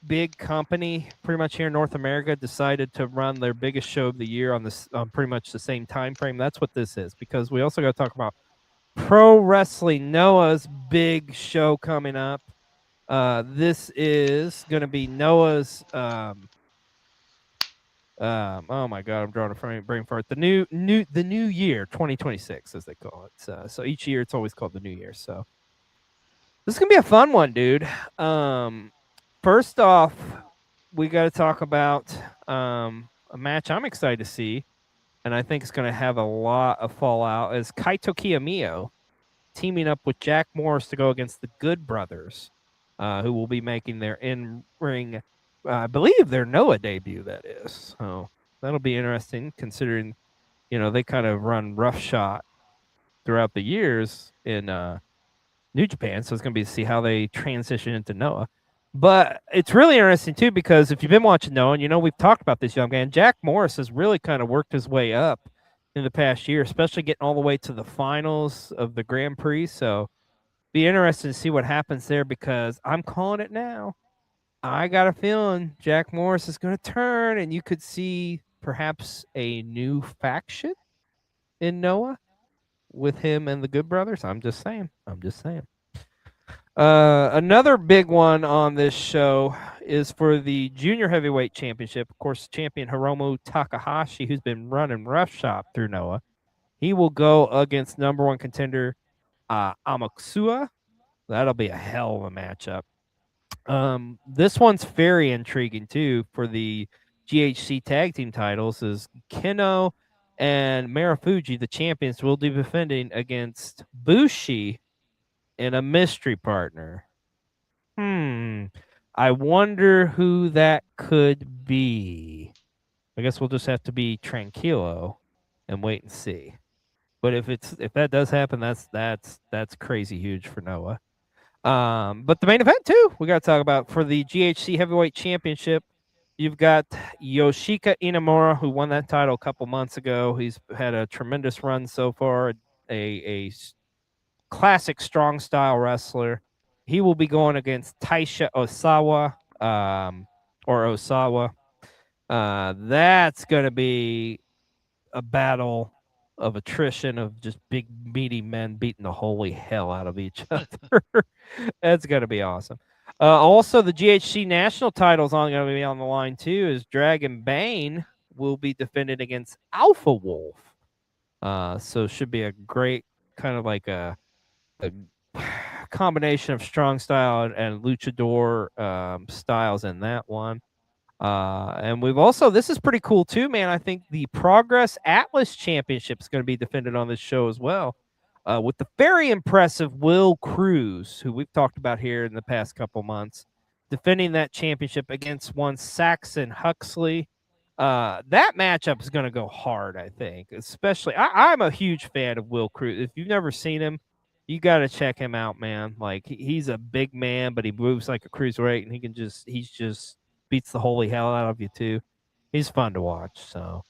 [SPEAKER 4] big company pretty much here in North America decided to run their biggest show of the year on this pretty much the same time frame. That's what this is, because we also got to talk about Pro Wrestling Noah's big show coming up. This is going to be Noah's oh my god, I'm drawing a brain fart. The new year 2026 as they call it. So each year it's always called the new year. So this is going to be a fun one, dude. First off, we got to talk about a match I'm excited to see, and I think it's going to have a lot of fallout, is Kaito Kiyomiya teaming up with Jack Morris to go against the Good Brothers, who will be making their in-ring, I believe their Noah debut, that is. So that'll be interesting, considering, they kind of run roughshod throughout the years in New Japan, so it's going to be to see how they transition into Noah. But it's really interesting, too, because if you've been watching Noah, and we've talked about this young man, Jack Morris has really kind of worked his way up in the past year, especially getting all the way to the finals of the Grand Prix. So be interesting to see what happens there, because I'm calling it now. I got a feeling Jack Morris is going to turn, and you could see perhaps a new faction in Noah with him and the Good Brothers. I'm just saying. Another big one on this show is for the Junior Heavyweight Championship. Of course, champion Hiromu Takahashi, who's been running roughshod through Noah, he will go against number one contender Amakusa. That'll be a hell of a matchup. This one's very intriguing too for the GHC tag team titles, is Keno and Marufuji, the champions, will be defending against Bushi in a mystery partner. I wonder who that could be. I guess we'll just have to be tranquilo and wait and see. But if that does happen, that's crazy huge for Noah. But the main event too, we got to talk about for the GHC Heavyweight Championship. You've got Yoshika Inamura, who won that title a couple months ago. He's had a tremendous run so far. A classic strong style wrestler. He will be going against Taisha Osawa, Osawa. That's going to be a battle of attrition of just big meaty men beating the holy hell out of each other. That's going to be awesome. Also, the GHC national title is going to be on the line too, as Dragon Bane will be defended against Alpha Wolf. So it should be a great kind of like a combination of strong style and luchador styles in that one. And we've also, this is pretty cool too, man. I think the Progress Atlas Championship is going to be defended on this show as well, with the very impressive Will Cruz, who we've talked about here in the past couple months, defending that championship against one Saxon Huxley. That matchup is going to go hard, I think. Especially, I'm a huge fan of Will Cruz. If you've never seen him, you got to check him out, man. Like, he's a big man, but he moves like a cruiserweight, and he's just beats the holy hell out of you too. He's fun to watch. So,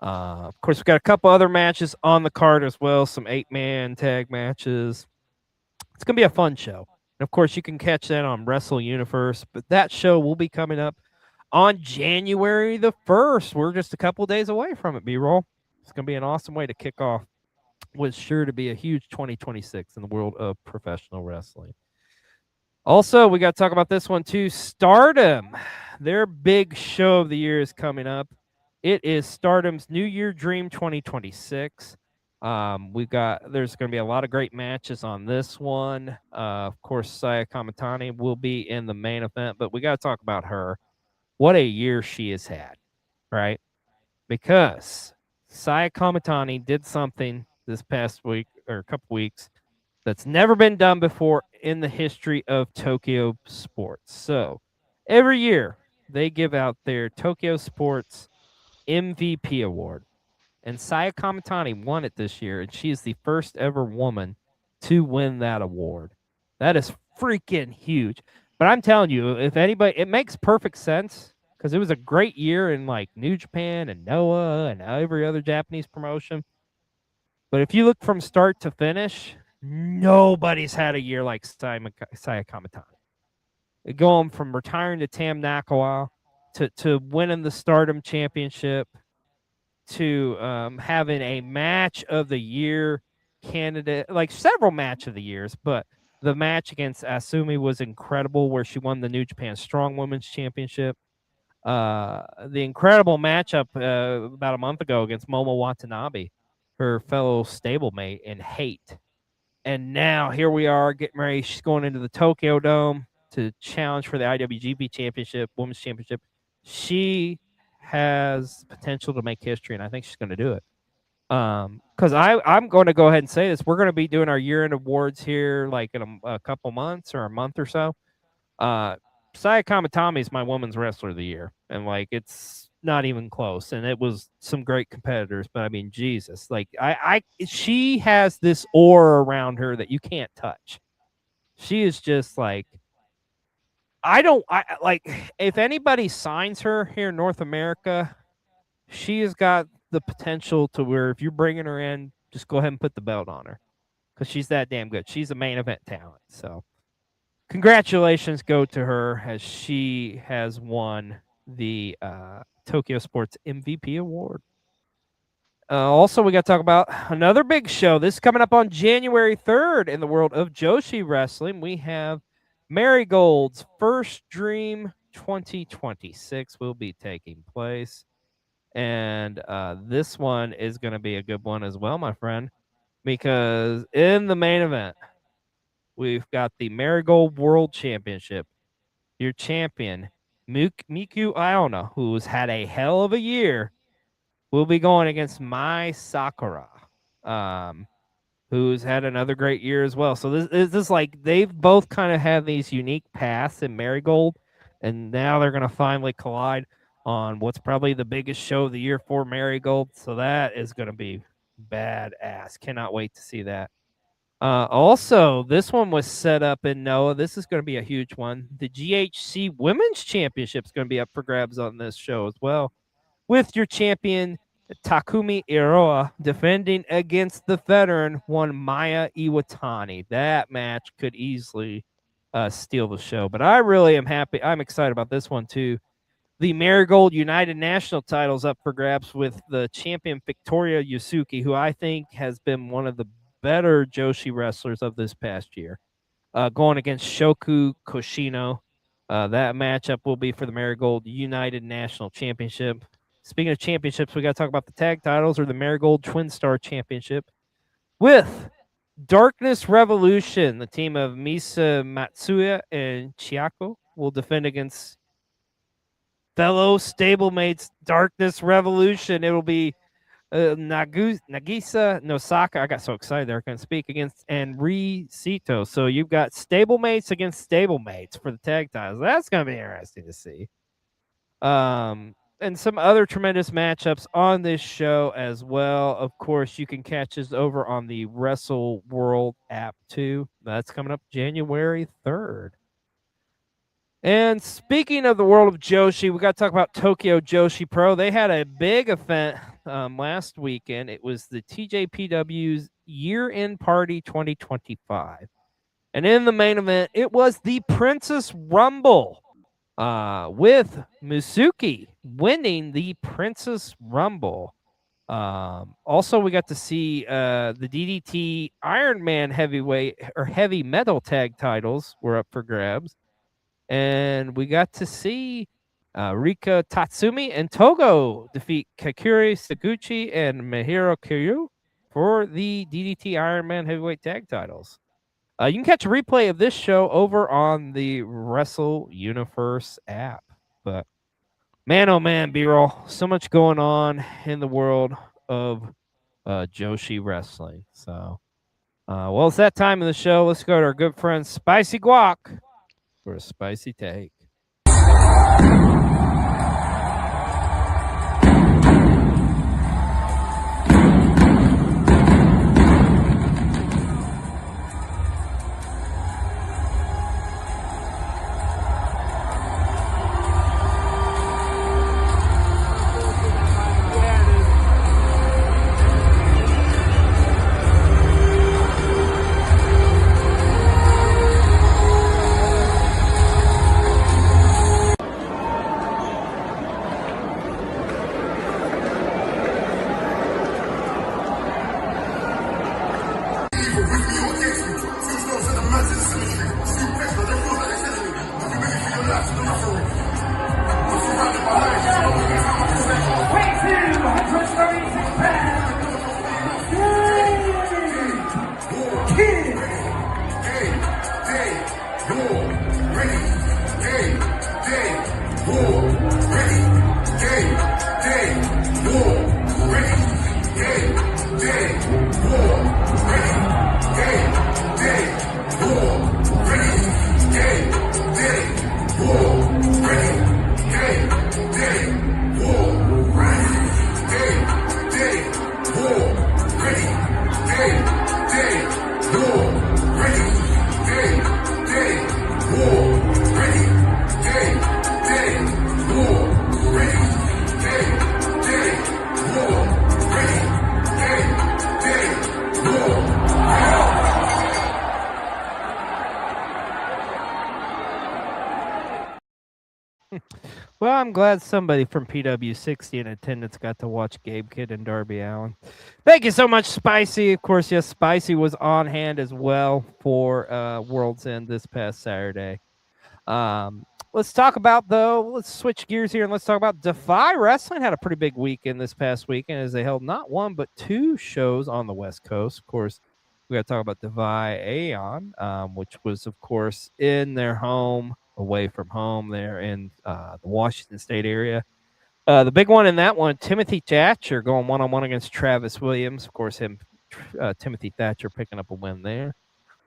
[SPEAKER 4] of course, we've got a couple other matches on the card as well. Some 8-man tag matches. It's gonna be a fun show. And of course, you can catch that on Wrestle Universe. But that show will be coming up on January the 1st. We're just a couple days away from it. B-roll. It's gonna be an awesome way to kick off what's sure to be a huge 2026 in the world of professional wrestling. Also, we got to talk about this one too. Stardom, their big show of the year is coming up. It is Stardom's New Year Dream 2026. There's going to be a lot of great matches on this one. Of course, Saya Kamatani will be in the main event, but we got to talk about her. What a year she has had, right? Because Saya Kamatani did something this past week or a couple weeks that's never been done before in the history of Tokyo Sports. So every year they give out their Tokyo Sports MVP award. And Saya Kamatani won it this year, and she is the first ever woman to win that award. That is freaking huge. But I'm telling you, if anybody, it makes perfect sense because it was a great year in like New Japan and Noah and every other Japanese promotion. But if you look from start to finish, Nobody's had a year like Saya Kamatani. Going from retiring to Tam Nakawal to winning the Stardom Championship to having a match of the year candidate, like several match of the years, but the match against Asumi was incredible, where she won the New Japan Strong Women's Championship. The incredible matchup about a month ago against Momo Watanabe, her fellow stablemate in Hate. And now here we are getting ready. She's going into the Tokyo Dome to challenge for the IWGP Championship, Women's Championship. She has potential to make history, and I think she's going to do it. Because I'm going to go ahead and say this. We're going to be doing our year-end awards here like in a couple months or a month or so. Saya Kamatami is my women's wrestler of the year, and like it's not even close. And it was some great competitors, but I mean, Jesus, like she has this aura around her that you can't touch. She is just like, I like if anybody signs her here in North America, she has got the potential to where if you're bringing her in, just go ahead and put the belt on her because she's that damn good. She's a main event talent, so. Congratulations go to her as she has won the Tokyo Sports MVP award. Also, we got to talk about another big show. This is coming up on January 3rd in the world of Joshi Wrestling. We have Marigold's First Dream 2026 will be taking place. And this one is going to be a good one as well, my friend, because in the main event, we've got the Marigold World Championship. Your champion, Miku Iona, who's had a hell of a year, will be going against Mai Sakura, who's had another great year as well. So this is like they've both kind of had these unique paths in Marigold, and now they're going to finally collide on what's probably the biggest show of the year for Marigold. So that is going to be badass. Cannot wait to see that. Also, this one was set up in Noah. This is going to be a huge one. The GHC Women's Championship is going to be up for grabs on this show as well, with your champion Takumi Iroha defending against the veteran one Maya Iwatani. That match could easily steal the show, but I really am happy. I'm excited about this one too. The Marigold United National titles up for grabs with the champion Victoria Yusuke, who I think has been one of the better Joshi wrestlers of this past year, going against Shoku Koshino. That matchup will be for the Marigold United National Championship. Speaking of championships, we got to talk about the tag titles or the Marigold Twin Star Championship with Darkness Revolution. The team of Misa Matsuya and Chiako will defend against fellow stablemates Darkness Revolution. It will be Nagisa Nosaka. I got so excited there I couldn't speak, against Enri Sito. So you've got stablemates against stablemates for the tag titles. That's going to be interesting to see. And some other tremendous matchups on this show as well. Of course, you can catch us over on the Wrestle World app too. That's coming up January 3rd. And speaking of the world of Joshi, we got to talk about Tokyo Joshi Pro. They had a big event last weekend. It was the TJPW's Year-End Party 2025. And in the main event, it was the Princess Rumble with Musuki winning the Princess Rumble. Also, we got to see the DDT Iron Man heavyweight or heavy metal tag titles were up for grabs. And we got to see Rika Tatsumi and Togo defeat Kakuri Saguchi and Mihiro Kiryu for the DDT Iron Man heavyweight tag titles. You can catch a replay of this show over on the Wrestle Universe app. But man, oh man, B-roll, so much going on in the world of Joshi wrestling. So, well, it's that time of the show. Let's go to our good friend Spicy Guac for a spicy take. I'm glad somebody from PW60 in attendance got to watch Gabe Kidd and Darby Allin. Thank you so much, Spicy. Of course, yes, Spicy was on hand as well for World's End this past Saturday. Let's talk about, though, let's switch gears here and let's talk about Defy Wrestling. Had a pretty big weekend this past weekend as they held not one but two shows on the West Coast. Of course, we got to talk about Defy Aeon, which was, of course, in their home, away from home there in the Washington State area. The big one in that one, Timothy Thatcher going one-on-one against Travis Williams. Of course, Timothy Thatcher picking up a win there.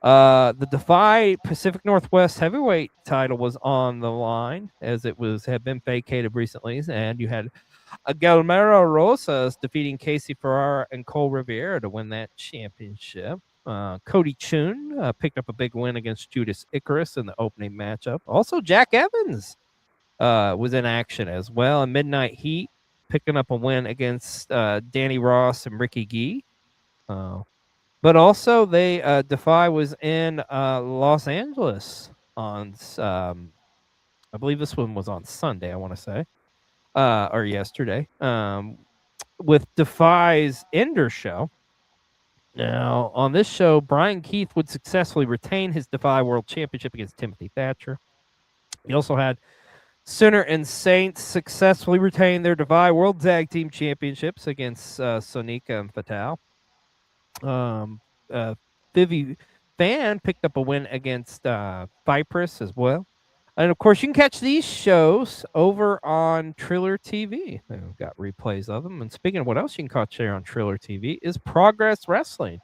[SPEAKER 4] The Defy Pacific Northwest heavyweight title was on the line as it had been vacated recently, and you had Guillermo Rosas defeating Casey Ferrara and Cole Rivera to win that championship. Cody Chun picked up a big win against Judas Icarus in the opening matchup. Also, Jack Evans was in action as well. And Midnight Heat picking up a win against Danny Ross and Ricky Gee. But also, Defy was in Los Angeles on, I believe this one was on Sunday, I want to say, or yesterday, with Defy's Ender show. Now, on this show, Brian Keith would successfully retain his Defy World Championship against Timothy Thatcher. He also had Sinner and Saints successfully retain their Defy World Tag Team Championships against Sonika and Fatal. Vivi Fan picked up a win against Vipress as well. And, of course, you can catch these shows over on Triller TV. We've got replays of them. And speaking of what else you can catch there on Triller TV is Progress Wrestling.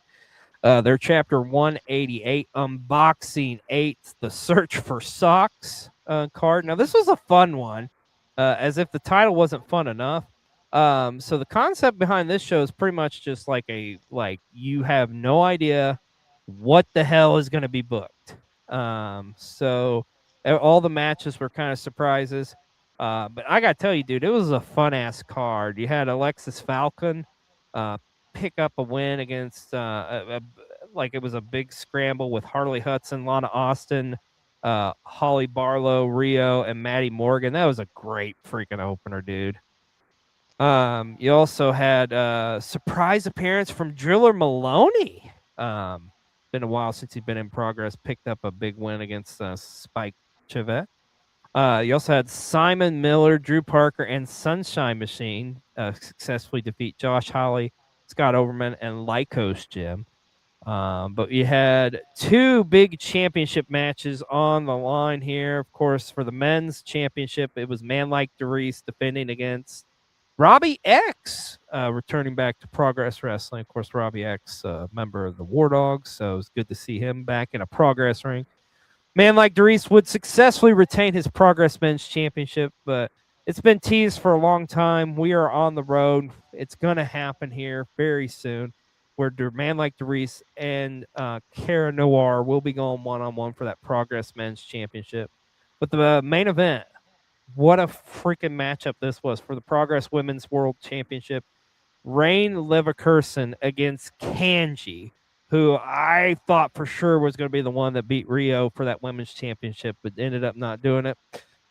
[SPEAKER 4] Their Chapter 188, Unboxing 8, The Search for Socks card. Now, this was a fun one, as if the title wasn't fun enough. So the concept behind this show is pretty much just like you have no idea what the hell is going to be booked. So all the matches were kind of surprises. But I got to tell you, dude, it was a fun-ass card. You had Alexis Falcon pick up a win against, like it was a big scramble with Harley Hudson, Lana Austin, Holly Barlow, Rio, and Maddie Morgan. That was a great freaking opener, dude. You also had a surprise appearance from Driller Maloney. Been a while since he's been in Progress. Picked up a big win against Spike Chevette. You also had Simon Miller, Drew Parker, and Sunshine Machine successfully defeat Josh Holly, Scott Overman, and Lycos Jim. But you had two big championship matches on the line here. Of course, for the men's championship, it was Man Like DeReese defending against Robbie X, returning back to Progress Wrestling. Of course, Robbie X, member of the War Dogs, so it's good to see him back in a Progress ring. Man Like DeReese would successfully retain his Progress Men's Championship, but it's been teased for a long time. We are on the road. It's going to happen here very soon, where Man Like DeReese and Cara Noir will be going one-on-one for that Progress Men's Championship. But the main event, what a freaking matchup this was for the Progress Women's World Championship. Rain Leverkusen against Kanji, who I thought for sure was going to be the one that beat Rio for that Women's Championship, but ended up not doing it.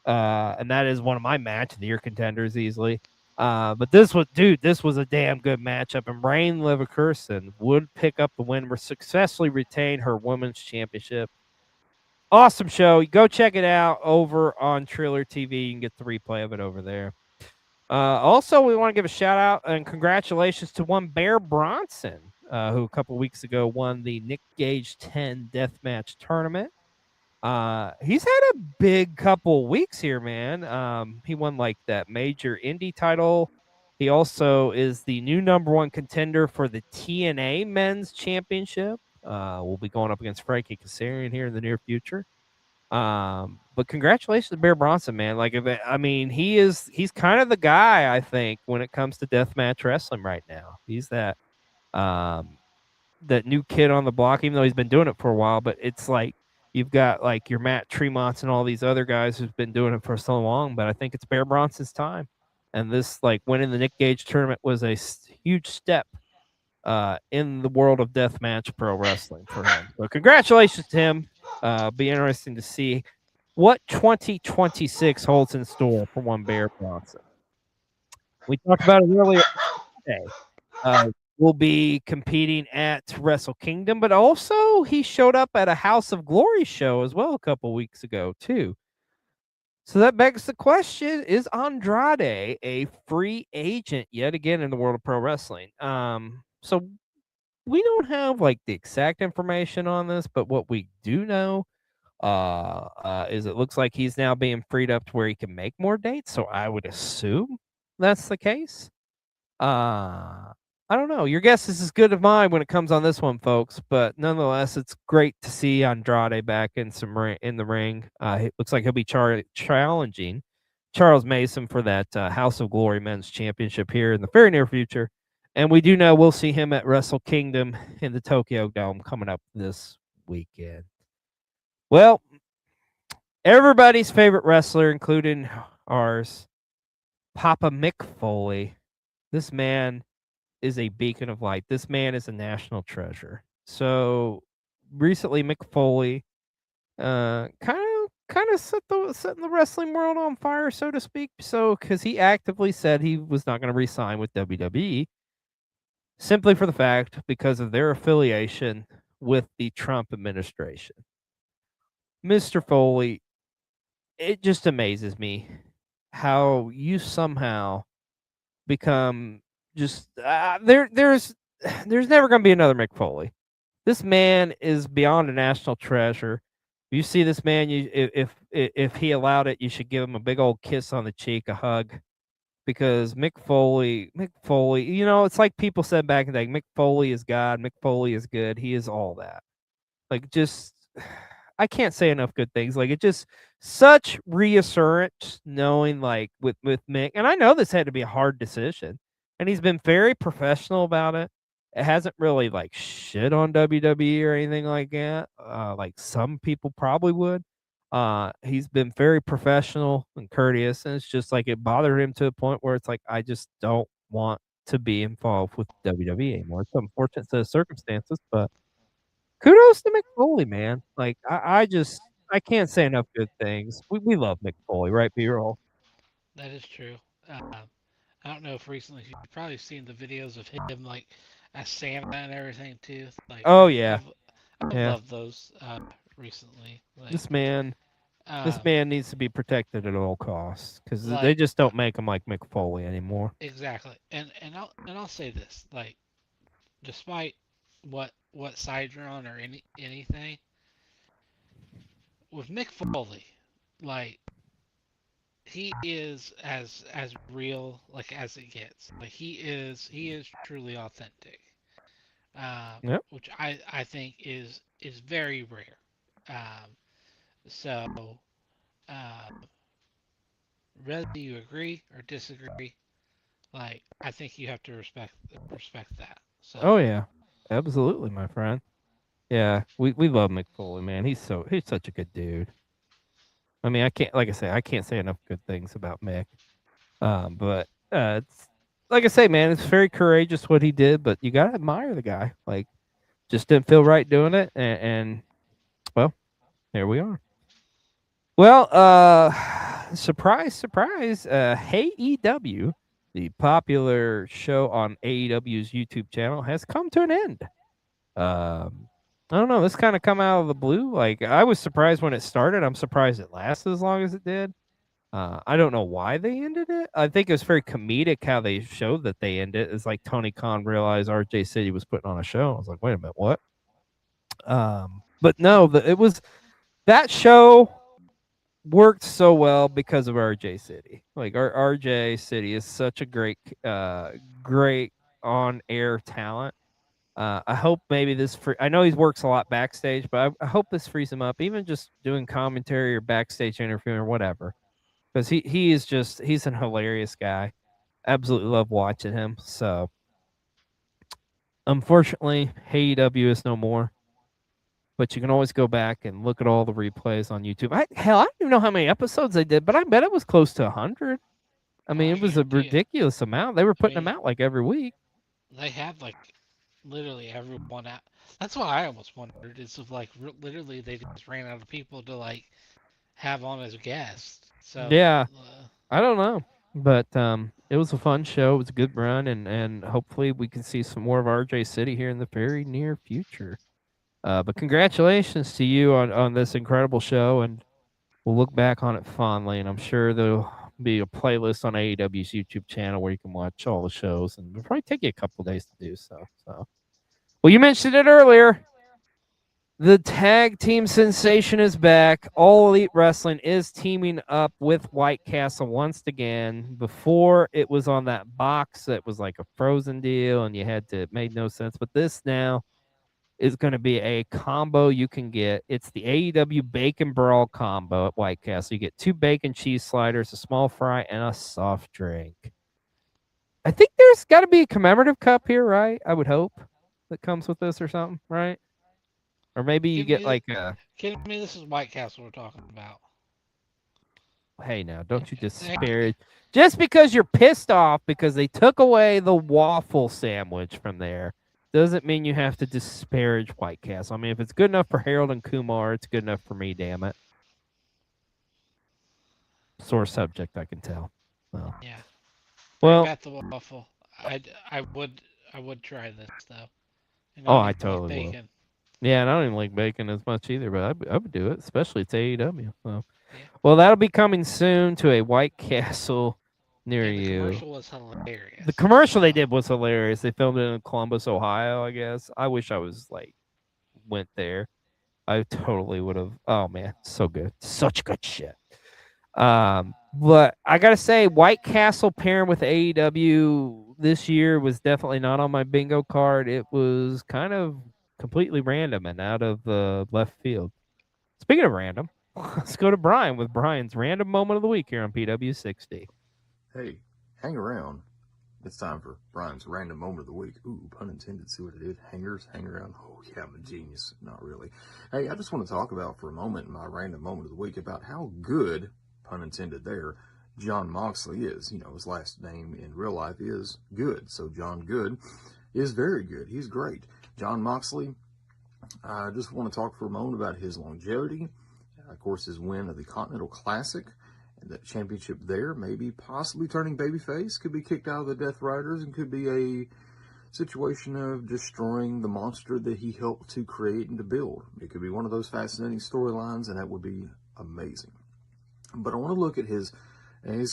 [SPEAKER 4] And that is one of my match of the year contenders easily. But this was a damn good matchup. And Rain Leverkusen would pick up the win, or successfully retain her Women's Championship. Awesome show. Go check it out over on Triller TV. You can get the replay of it over there. Also, we want to give a shout out and congratulations to one Bear Bronson, who a couple weeks ago won the Nick Gage 10 Deathmatch Tournament. He's had a big couple weeks here, man. He won like that major indie title. He also is the new #1 contender for the TNA Men's Championship. We'll be going up against Frankie Kazarian here in the near future. But congratulations to Bear Bronson, man. He's kind of the guy, I think, when it comes to deathmatch wrestling right now. He's that new kid on the block, even though he's been doing it for a while. But it's like you've got like your Matt Tremonts and all these other guys who've been doing it for so long. But I think it's Bear Bronson's time. And this, like, winning the Nick Gage tournament was a huge step in the world of deathmatch pro wrestling for him. So congratulations to him. Be interesting to see what 2026 holds in store for one Bear Bronson. We talked about it earlier today. Will be competing at Wrestle Kingdom, but also he showed up at a House of Glory show as well a couple weeks ago too. So that begs the question: is Andrade a free agent yet again in the world of pro wrestling? So we don't have like the exact information on this, but what we do know is it looks like he's now being freed up to where he can make more dates. So I would assume that's the case. I don't know. Your guess is as good as mine when it comes on this one, folks. But nonetheless, it's great to see Andrade back in in the ring. It looks like he'll be challenging Charles Mason for that House of Glory Men's Championship here in the very near future. And we do know we'll see him at Wrestle Kingdom in the Tokyo Dome coming up this weekend. Well, everybody's favorite wrestler, including ours, Papa Mick Foley. This man is a beacon of light. This man is a national treasure. So recently, Mick Foley kind of setting the wrestling world on fire, so to speak. So because he actively said he was not going to re-sign with WWE, simply for the fact because of their affiliation with the Trump administration. Mr. Foley, it just amazes me how you somehow become just there's never going to be another Mick Foley. This man is beyond a national treasure. You see this man, if he allowed it, you should give him a big old kiss on the cheek, a hug, because Mick Foley, you know, it's like people said back in the day, Mick Foley is God, Mick Foley is good, he is all that. Like, just, I can't say enough good things. Like, it just such reassurance knowing, like, with Mick, and I know this had to be a hard decision, and he's been very professional about it. It hasn't really like shit on WWE or anything like that. Like some people probably would. He's been very professional and courteous, and it's just like it bothered him to the point where it's like I just don't want to be involved with WWE anymore. It's unfortunate set of circumstances, but kudos to Mick Foley, man. Like I can't say enough good things. We love Mick Foley, right, B-roll?
[SPEAKER 5] That is true. I don't know if recently you've probably seen the videos of him like as Santa and everything too. Like
[SPEAKER 4] Oh yeah,
[SPEAKER 5] I've
[SPEAKER 4] yeah.
[SPEAKER 5] loved those recently. Like
[SPEAKER 4] This man This
[SPEAKER 5] um,
[SPEAKER 4] man needs to be protected at all costs because they
[SPEAKER 5] like
[SPEAKER 4] just don't make him like Mick Foley anymore.
[SPEAKER 5] exactly. And I'll say this, like despite what side you're on or anything with Mick Foley, like he is as real like as it gets. Like he is truly authentic,
[SPEAKER 4] Yep.
[SPEAKER 5] which I think is very rare. Um, so um, whether you agree or disagree, like I think you have to respect that. So
[SPEAKER 4] Oh yeah. Absolutely, my friend. Yeah, we love Mick Foley, man. He's such a good dude. I mean, I can't like I say, I can't say enough good things about Mick. But it's like I say, man, it's very courageous what he did, but you gotta admire the guy. Like, just didn't feel right doing it, and well, here we are. Well, surprise, surprise, HeyEW, the popular show on AEW's YouTube channel, has come to an end. I don't know. This kind of come out of the blue. Like I was surprised when it started. I'm surprised it lasted as long as it did. I don't know why they ended it. I think it was very comedic how they showed that they ended it. It's like Tony Khan realized RJ City was putting on a show. I was like, wait a minute, what? But no, it was that show worked so well because of RJ City. Like our RJ City is such a great on air talent. I hope maybe I know he works a lot backstage, but I hope this frees him up, even just doing commentary or backstage interviewing or whatever. Because he's an hilarious guy. Absolutely love watching him. So unfortunately, AEW is no more. But you can always go back and look at all the replays on YouTube. I don't even know how many episodes they did, but I bet it was close to 100. I
[SPEAKER 5] oh,
[SPEAKER 4] mean,
[SPEAKER 5] I
[SPEAKER 4] it was a
[SPEAKER 5] guarantee it.
[SPEAKER 4] ridiculous amount. They were
[SPEAKER 5] I
[SPEAKER 4] putting them
[SPEAKER 5] mean,
[SPEAKER 4] out like every week.
[SPEAKER 5] they have like literally everyone out. That's what I almost wondered is if like literally they just ran out of people to like have on as a guest. So
[SPEAKER 4] Yeah, I don't know, but it was a fun show. It was a good run, and hopefully we can see some more of RJ City here in the very near future. But congratulations to you on this incredible show, and we'll look back on it fondly. And I'm sure there'll be a playlist on AEW's YouTube channel where you can watch all the shows, and it'll probably take you a couple days to do so. So, well, you mentioned it earlier. The tag team sensation is back. All Elite Wrestling is teaming up with White Castle once again. Before it was on that box that was like a frozen deal and it made no sense. But this now is going to be a combo you can get. It's the AEW Bacon Brawl combo at White Castle. You get 2 bacon cheese sliders, a small fry, and a soft drink. I think there's got to be a commemorative cup here, right? I would hope that comes with this or something, right? Or maybe you get like a...
[SPEAKER 5] Kidding me? This is White Castle we're talking about.
[SPEAKER 4] Hey, now, don't you disparage. Just because you're pissed off because they took away the waffle sandwich from there doesn't mean you have to disparage White Castle. I mean, if it's good enough for Harold and Kumar, it's good enough for me, damn it. Sore subject, I can tell. Well,
[SPEAKER 5] Yeah.
[SPEAKER 4] Well,
[SPEAKER 5] I got the waffle. I would try this though. And
[SPEAKER 4] Oh,
[SPEAKER 5] don't
[SPEAKER 4] I
[SPEAKER 5] even like
[SPEAKER 4] totally will.
[SPEAKER 5] bacon.
[SPEAKER 4] Yeah, and I don't even like bacon as much either, but I would do it, especially it's AEW. So.
[SPEAKER 5] Yeah.
[SPEAKER 4] Well, that'll be coming soon to a White Castle near
[SPEAKER 5] Yeah, the
[SPEAKER 4] you.
[SPEAKER 5] commercial was hilarious.
[SPEAKER 4] The commercial they did was hilarious. They filmed it in Columbus, Ohio, I guess. I wish I was went there. I totally would have. Oh man, so good. Such good shit. But I gotta say, White Castle pairing with AEW this year was definitely not on my bingo card. It was kind of completely random and out of the left field. Speaking of random, let's go to Brian with Brian's random moment of the week here on PW60.
[SPEAKER 7] Hey, hang around. It's time for Brian's random moment of the week. Ooh, pun intended. See what I did? Hangers, hang around. Oh, yeah, I'm a genius. Not really. Hey, I just want to talk about for a moment my random moment of the week about how good, pun intended there, John Moxley is. You know, his last name in real life is Good. So John Good is very good. He's great. John Moxley, I just want to talk for a moment about his longevity. Of course, his win of the Continental Classic. That championship there, maybe possibly turning babyface, could be kicked out of the Death Riders and could be a situation of destroying the monster that he helped to create and to build. It could be one of those fascinating storylines, and that would be amazing. But I want to look at his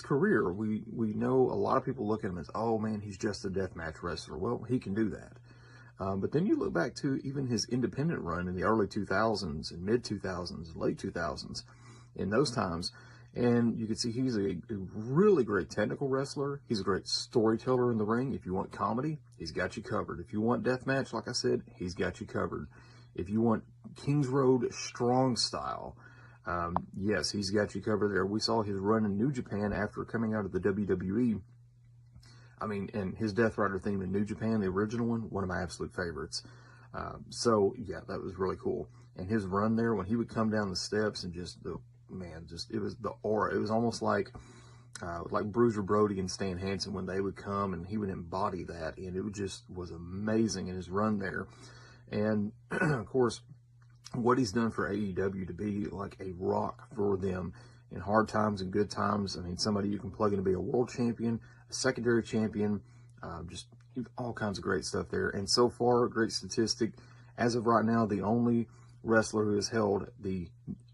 [SPEAKER 7] career. We know a lot of people look at him as, oh man, he's just a deathmatch wrestler. Well, he can do that. But then you look back to even his independent run in the early 2000s and mid 2000s, late 2000s. In those times, and you can see he's a really great technical wrestler. He's a great storyteller in the ring. If you want comedy, he's got you covered. If you want deathmatch, like I said, he's got you covered. If you want Kings Road strong style, yes, he's got you covered there. We saw his run in New Japan after coming out of the WWE. I mean, and his Death Rider theme in New Japan, the original one of my absolute favorites. So, yeah, that was really cool. And his run there, when he would come down the steps and just it was the aura. It was almost like Bruiser Brody and Stan Hansen when they would come and he would embody that, and it just was amazing in his run there. And of course, what he's done for AEW to be like a rock for them in hard times and good times. I mean, somebody you can plug in to be a world champion, a secondary champion, just all kinds of great stuff there. And so far, great statistic. As of right now, the only wrestler who has held the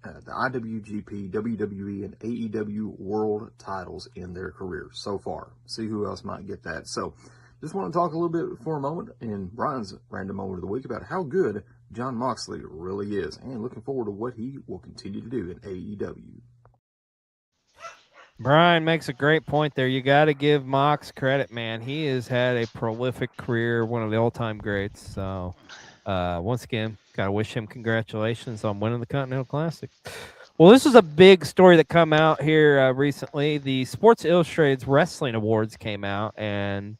[SPEAKER 7] IWGP, WWE, and AEW world titles in their career so far. See who else might get that. So just want to talk a little bit for a moment in Brian's random moment of the week about how good John Moxley really is, and looking forward to what he will continue to do in AEW.
[SPEAKER 4] Brian makes a great point there. You got to give Mox credit, man. He has had a prolific career, one of the all-time greats. So once again, got to wish him congratulations on winning the Continental Classic. Well, this is a big story that come out here recently. The Sports Illustrated's Wrestling Awards came out, and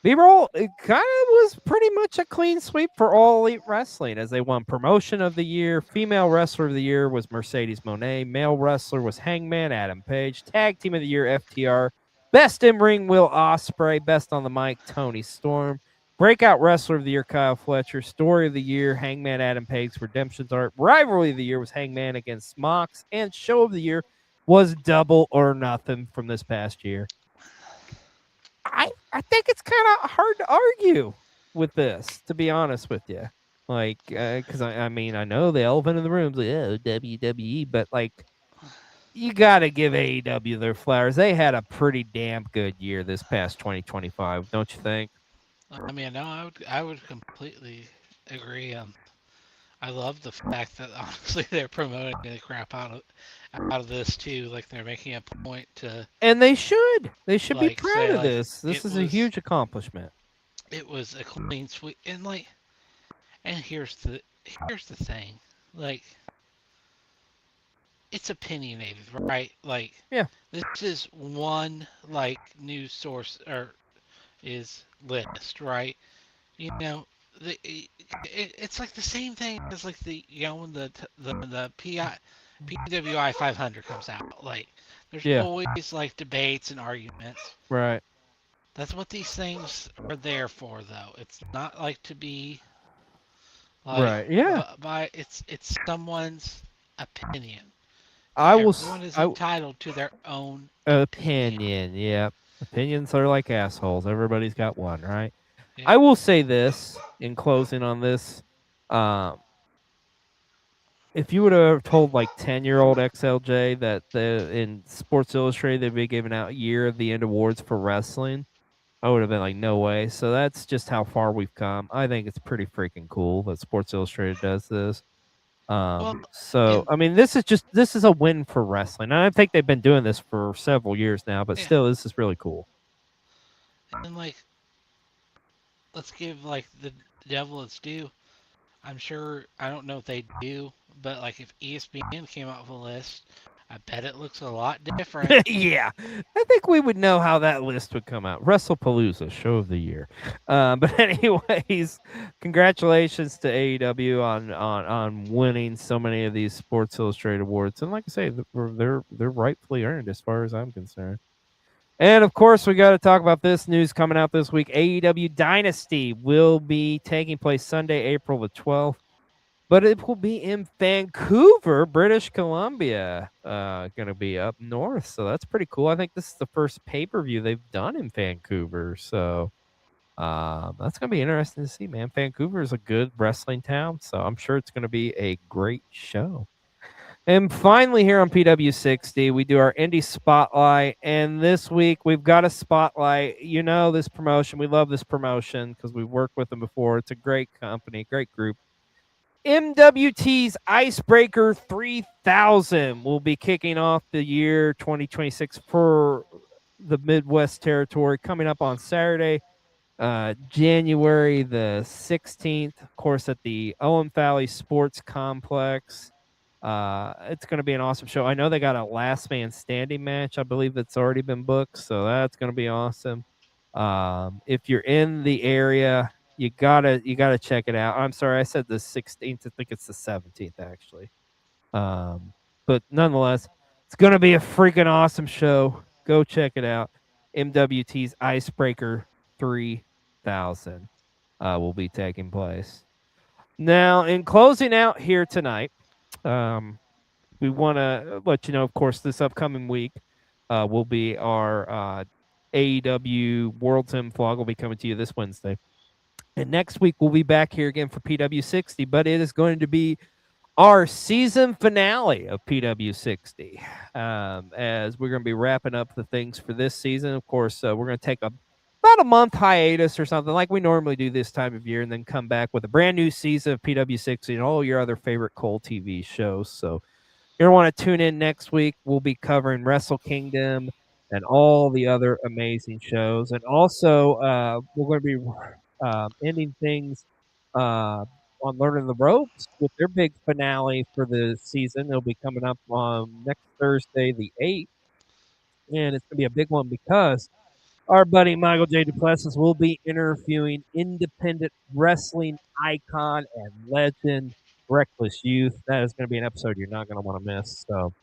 [SPEAKER 4] B-roll, it kind of was pretty much a clean sweep for All Elite Wrestling as they won Promotion of the Year. Female Wrestler of the Year was Mercedes Moné. Male Wrestler was Hangman Adam Page. Tag Team of the Year, FTR. Best in Ring, Will Ospreay. Best on the mic, Tony Storm. Breakout Wrestler of the Year, Kyle Fletcher. Story of the Year, Hangman Adam Page's Redemption's Art. Rivalry of the Year was Hangman against Mox. And Show of the Year was Double or Nothing from this past year. I think it's kind of hard to argue with this, to be honest with you. Like, because I mean, I know the elephant in the room's like, oh, WWE, but like, you got to give AEW their flowers. They had a pretty damn good year this past 2025, don't you think?
[SPEAKER 5] I mean, no, I would completely agree. I love the fact that honestly they're promoting the crap out of this too. Like they're making a point to,
[SPEAKER 4] And they should. They should be
[SPEAKER 5] like,
[SPEAKER 4] proud
[SPEAKER 5] say,
[SPEAKER 4] of
[SPEAKER 5] like,
[SPEAKER 4] this. This
[SPEAKER 5] it
[SPEAKER 4] is a
[SPEAKER 5] was
[SPEAKER 4] huge accomplishment.
[SPEAKER 5] it was a clean sweep, and like, and here's the thing, like, it's opinionated, right? Like,
[SPEAKER 4] Yeah.
[SPEAKER 5] this is one like news source or is list, right? You know, it's like the same thing as like the when the PWI 500 comes out. Like, there's
[SPEAKER 4] Yeah.
[SPEAKER 5] always like debates and arguments.
[SPEAKER 4] Right.
[SPEAKER 5] That's what these things are there for, though. It's not like to be like
[SPEAKER 4] Right. Yeah.
[SPEAKER 5] by it's someone's opinion.
[SPEAKER 4] I will.
[SPEAKER 5] Everyone is entitled to their own
[SPEAKER 4] Opinion. Yeah. Opinions are like assholes. Everybody's got one, right?
[SPEAKER 5] Yeah.
[SPEAKER 4] I will say this in closing on this. If you would have told like 10-year-old XLJ that in Sports Illustrated they'd be giving out Year of the End awards for wrestling, I would have been like, no way. So that's just how far we've come. I think it's pretty freaking cool that Sports Illustrated does this. I mean, this is a win for wrestling. And I think they've been doing this for several years now, but still, this is really cool.
[SPEAKER 5] And like, let's give like the devil its due. I'm sure, I don't know if they do, but like if ESPN came out with a list, I bet it looks a lot different.
[SPEAKER 4] Yeah, I think we would know how that list would come out. WrestlePalooza, Show of the Year. But anyways, congratulations to AEW on winning so many of these Sports Illustrated awards, and like I say, they're rightfully earned as far as I'm concerned. And of course, we got to talk about this news coming out this week. AEW Dynasty will be taking place Sunday, April the 12th. But it will be in Vancouver, British Columbia. Going to be up north, so that's pretty cool. I think this is the first pay-per-view they've done in Vancouver, so that's going to be interesting to see, man. Vancouver is a good wrestling town, so I'm sure it's going to be a great show. And finally, here on PW60, we do our indie spotlight, and this week we've got a spotlight. You know this promotion. We love this promotion because we've worked with them before. It's a great company, great group. MWT's Icebreaker 3000 will be kicking off the year 2026 for the Midwest Territory, coming up on Saturday, January the 16th, of course, at the Owen Valley Sports Complex. It's going to be an awesome show. I know they got a last man standing match, I believe, that's already been booked, so that's going to be awesome. If you're in the area, you gotta check it out. I'm sorry, I said the 16th. I think it's the 17th, actually. But nonetheless, it's gonna be a freaking awesome show. Go check it out. MWT's Icebreaker 3000 will be taking place. Now, in closing out here tonight, we want to let you know, of course, this upcoming week will be our AEW World's End Vlog. Will be coming to you this Wednesday. And next week, we'll be back here again for PW60, but it is going to be our season finale of PW60, as we're going to be wrapping up the things for this season. Of course, we're going to take about a month hiatus or something like we normally do this time of year, and then come back with a brand new season of PW60 and all your other favorite Cole TV shows. So you're going to want to tune in next week. We'll be covering Wrestle Kingdom and all the other amazing shows. And also, we're going to be ending things on Learning the Ropes with their big finale for the season. They'll be coming up on next Thursday, the 8th. And it's going to be a big one because our buddy Michael J. Duplessis will be interviewing independent wrestling icon and legend, Reckless Youth. That is going to be an episode you're not going to want to miss. So,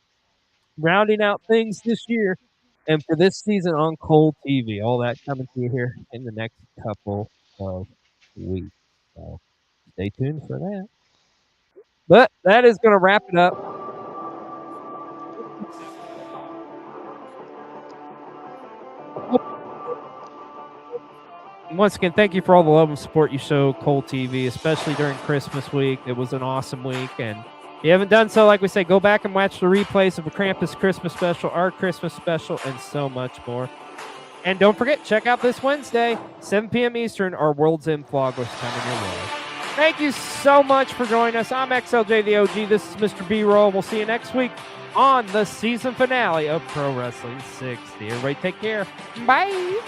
[SPEAKER 4] rounding out things this year and for this season on Cole TV, all that coming to you here in the next couple of week. So stay tuned for that. But that is going to wrap it up. Once again, thank you for all the love and support you show Cole TV, especially during Christmas week. It was an awesome week. And if you haven't done so, like we say, go back and watch the replays of a Krampus Christmas special, our Christmas special, and so much more. And don't forget, check out this Wednesday, 7 p.m. Eastern, our World's End vlog was coming your way. Thank you so much for joining us. I'm Xlj the Og. This is Mr. B-Roll. We'll see you next week on the season finale of Pro Wrestling 60. Everybody take care. Bye.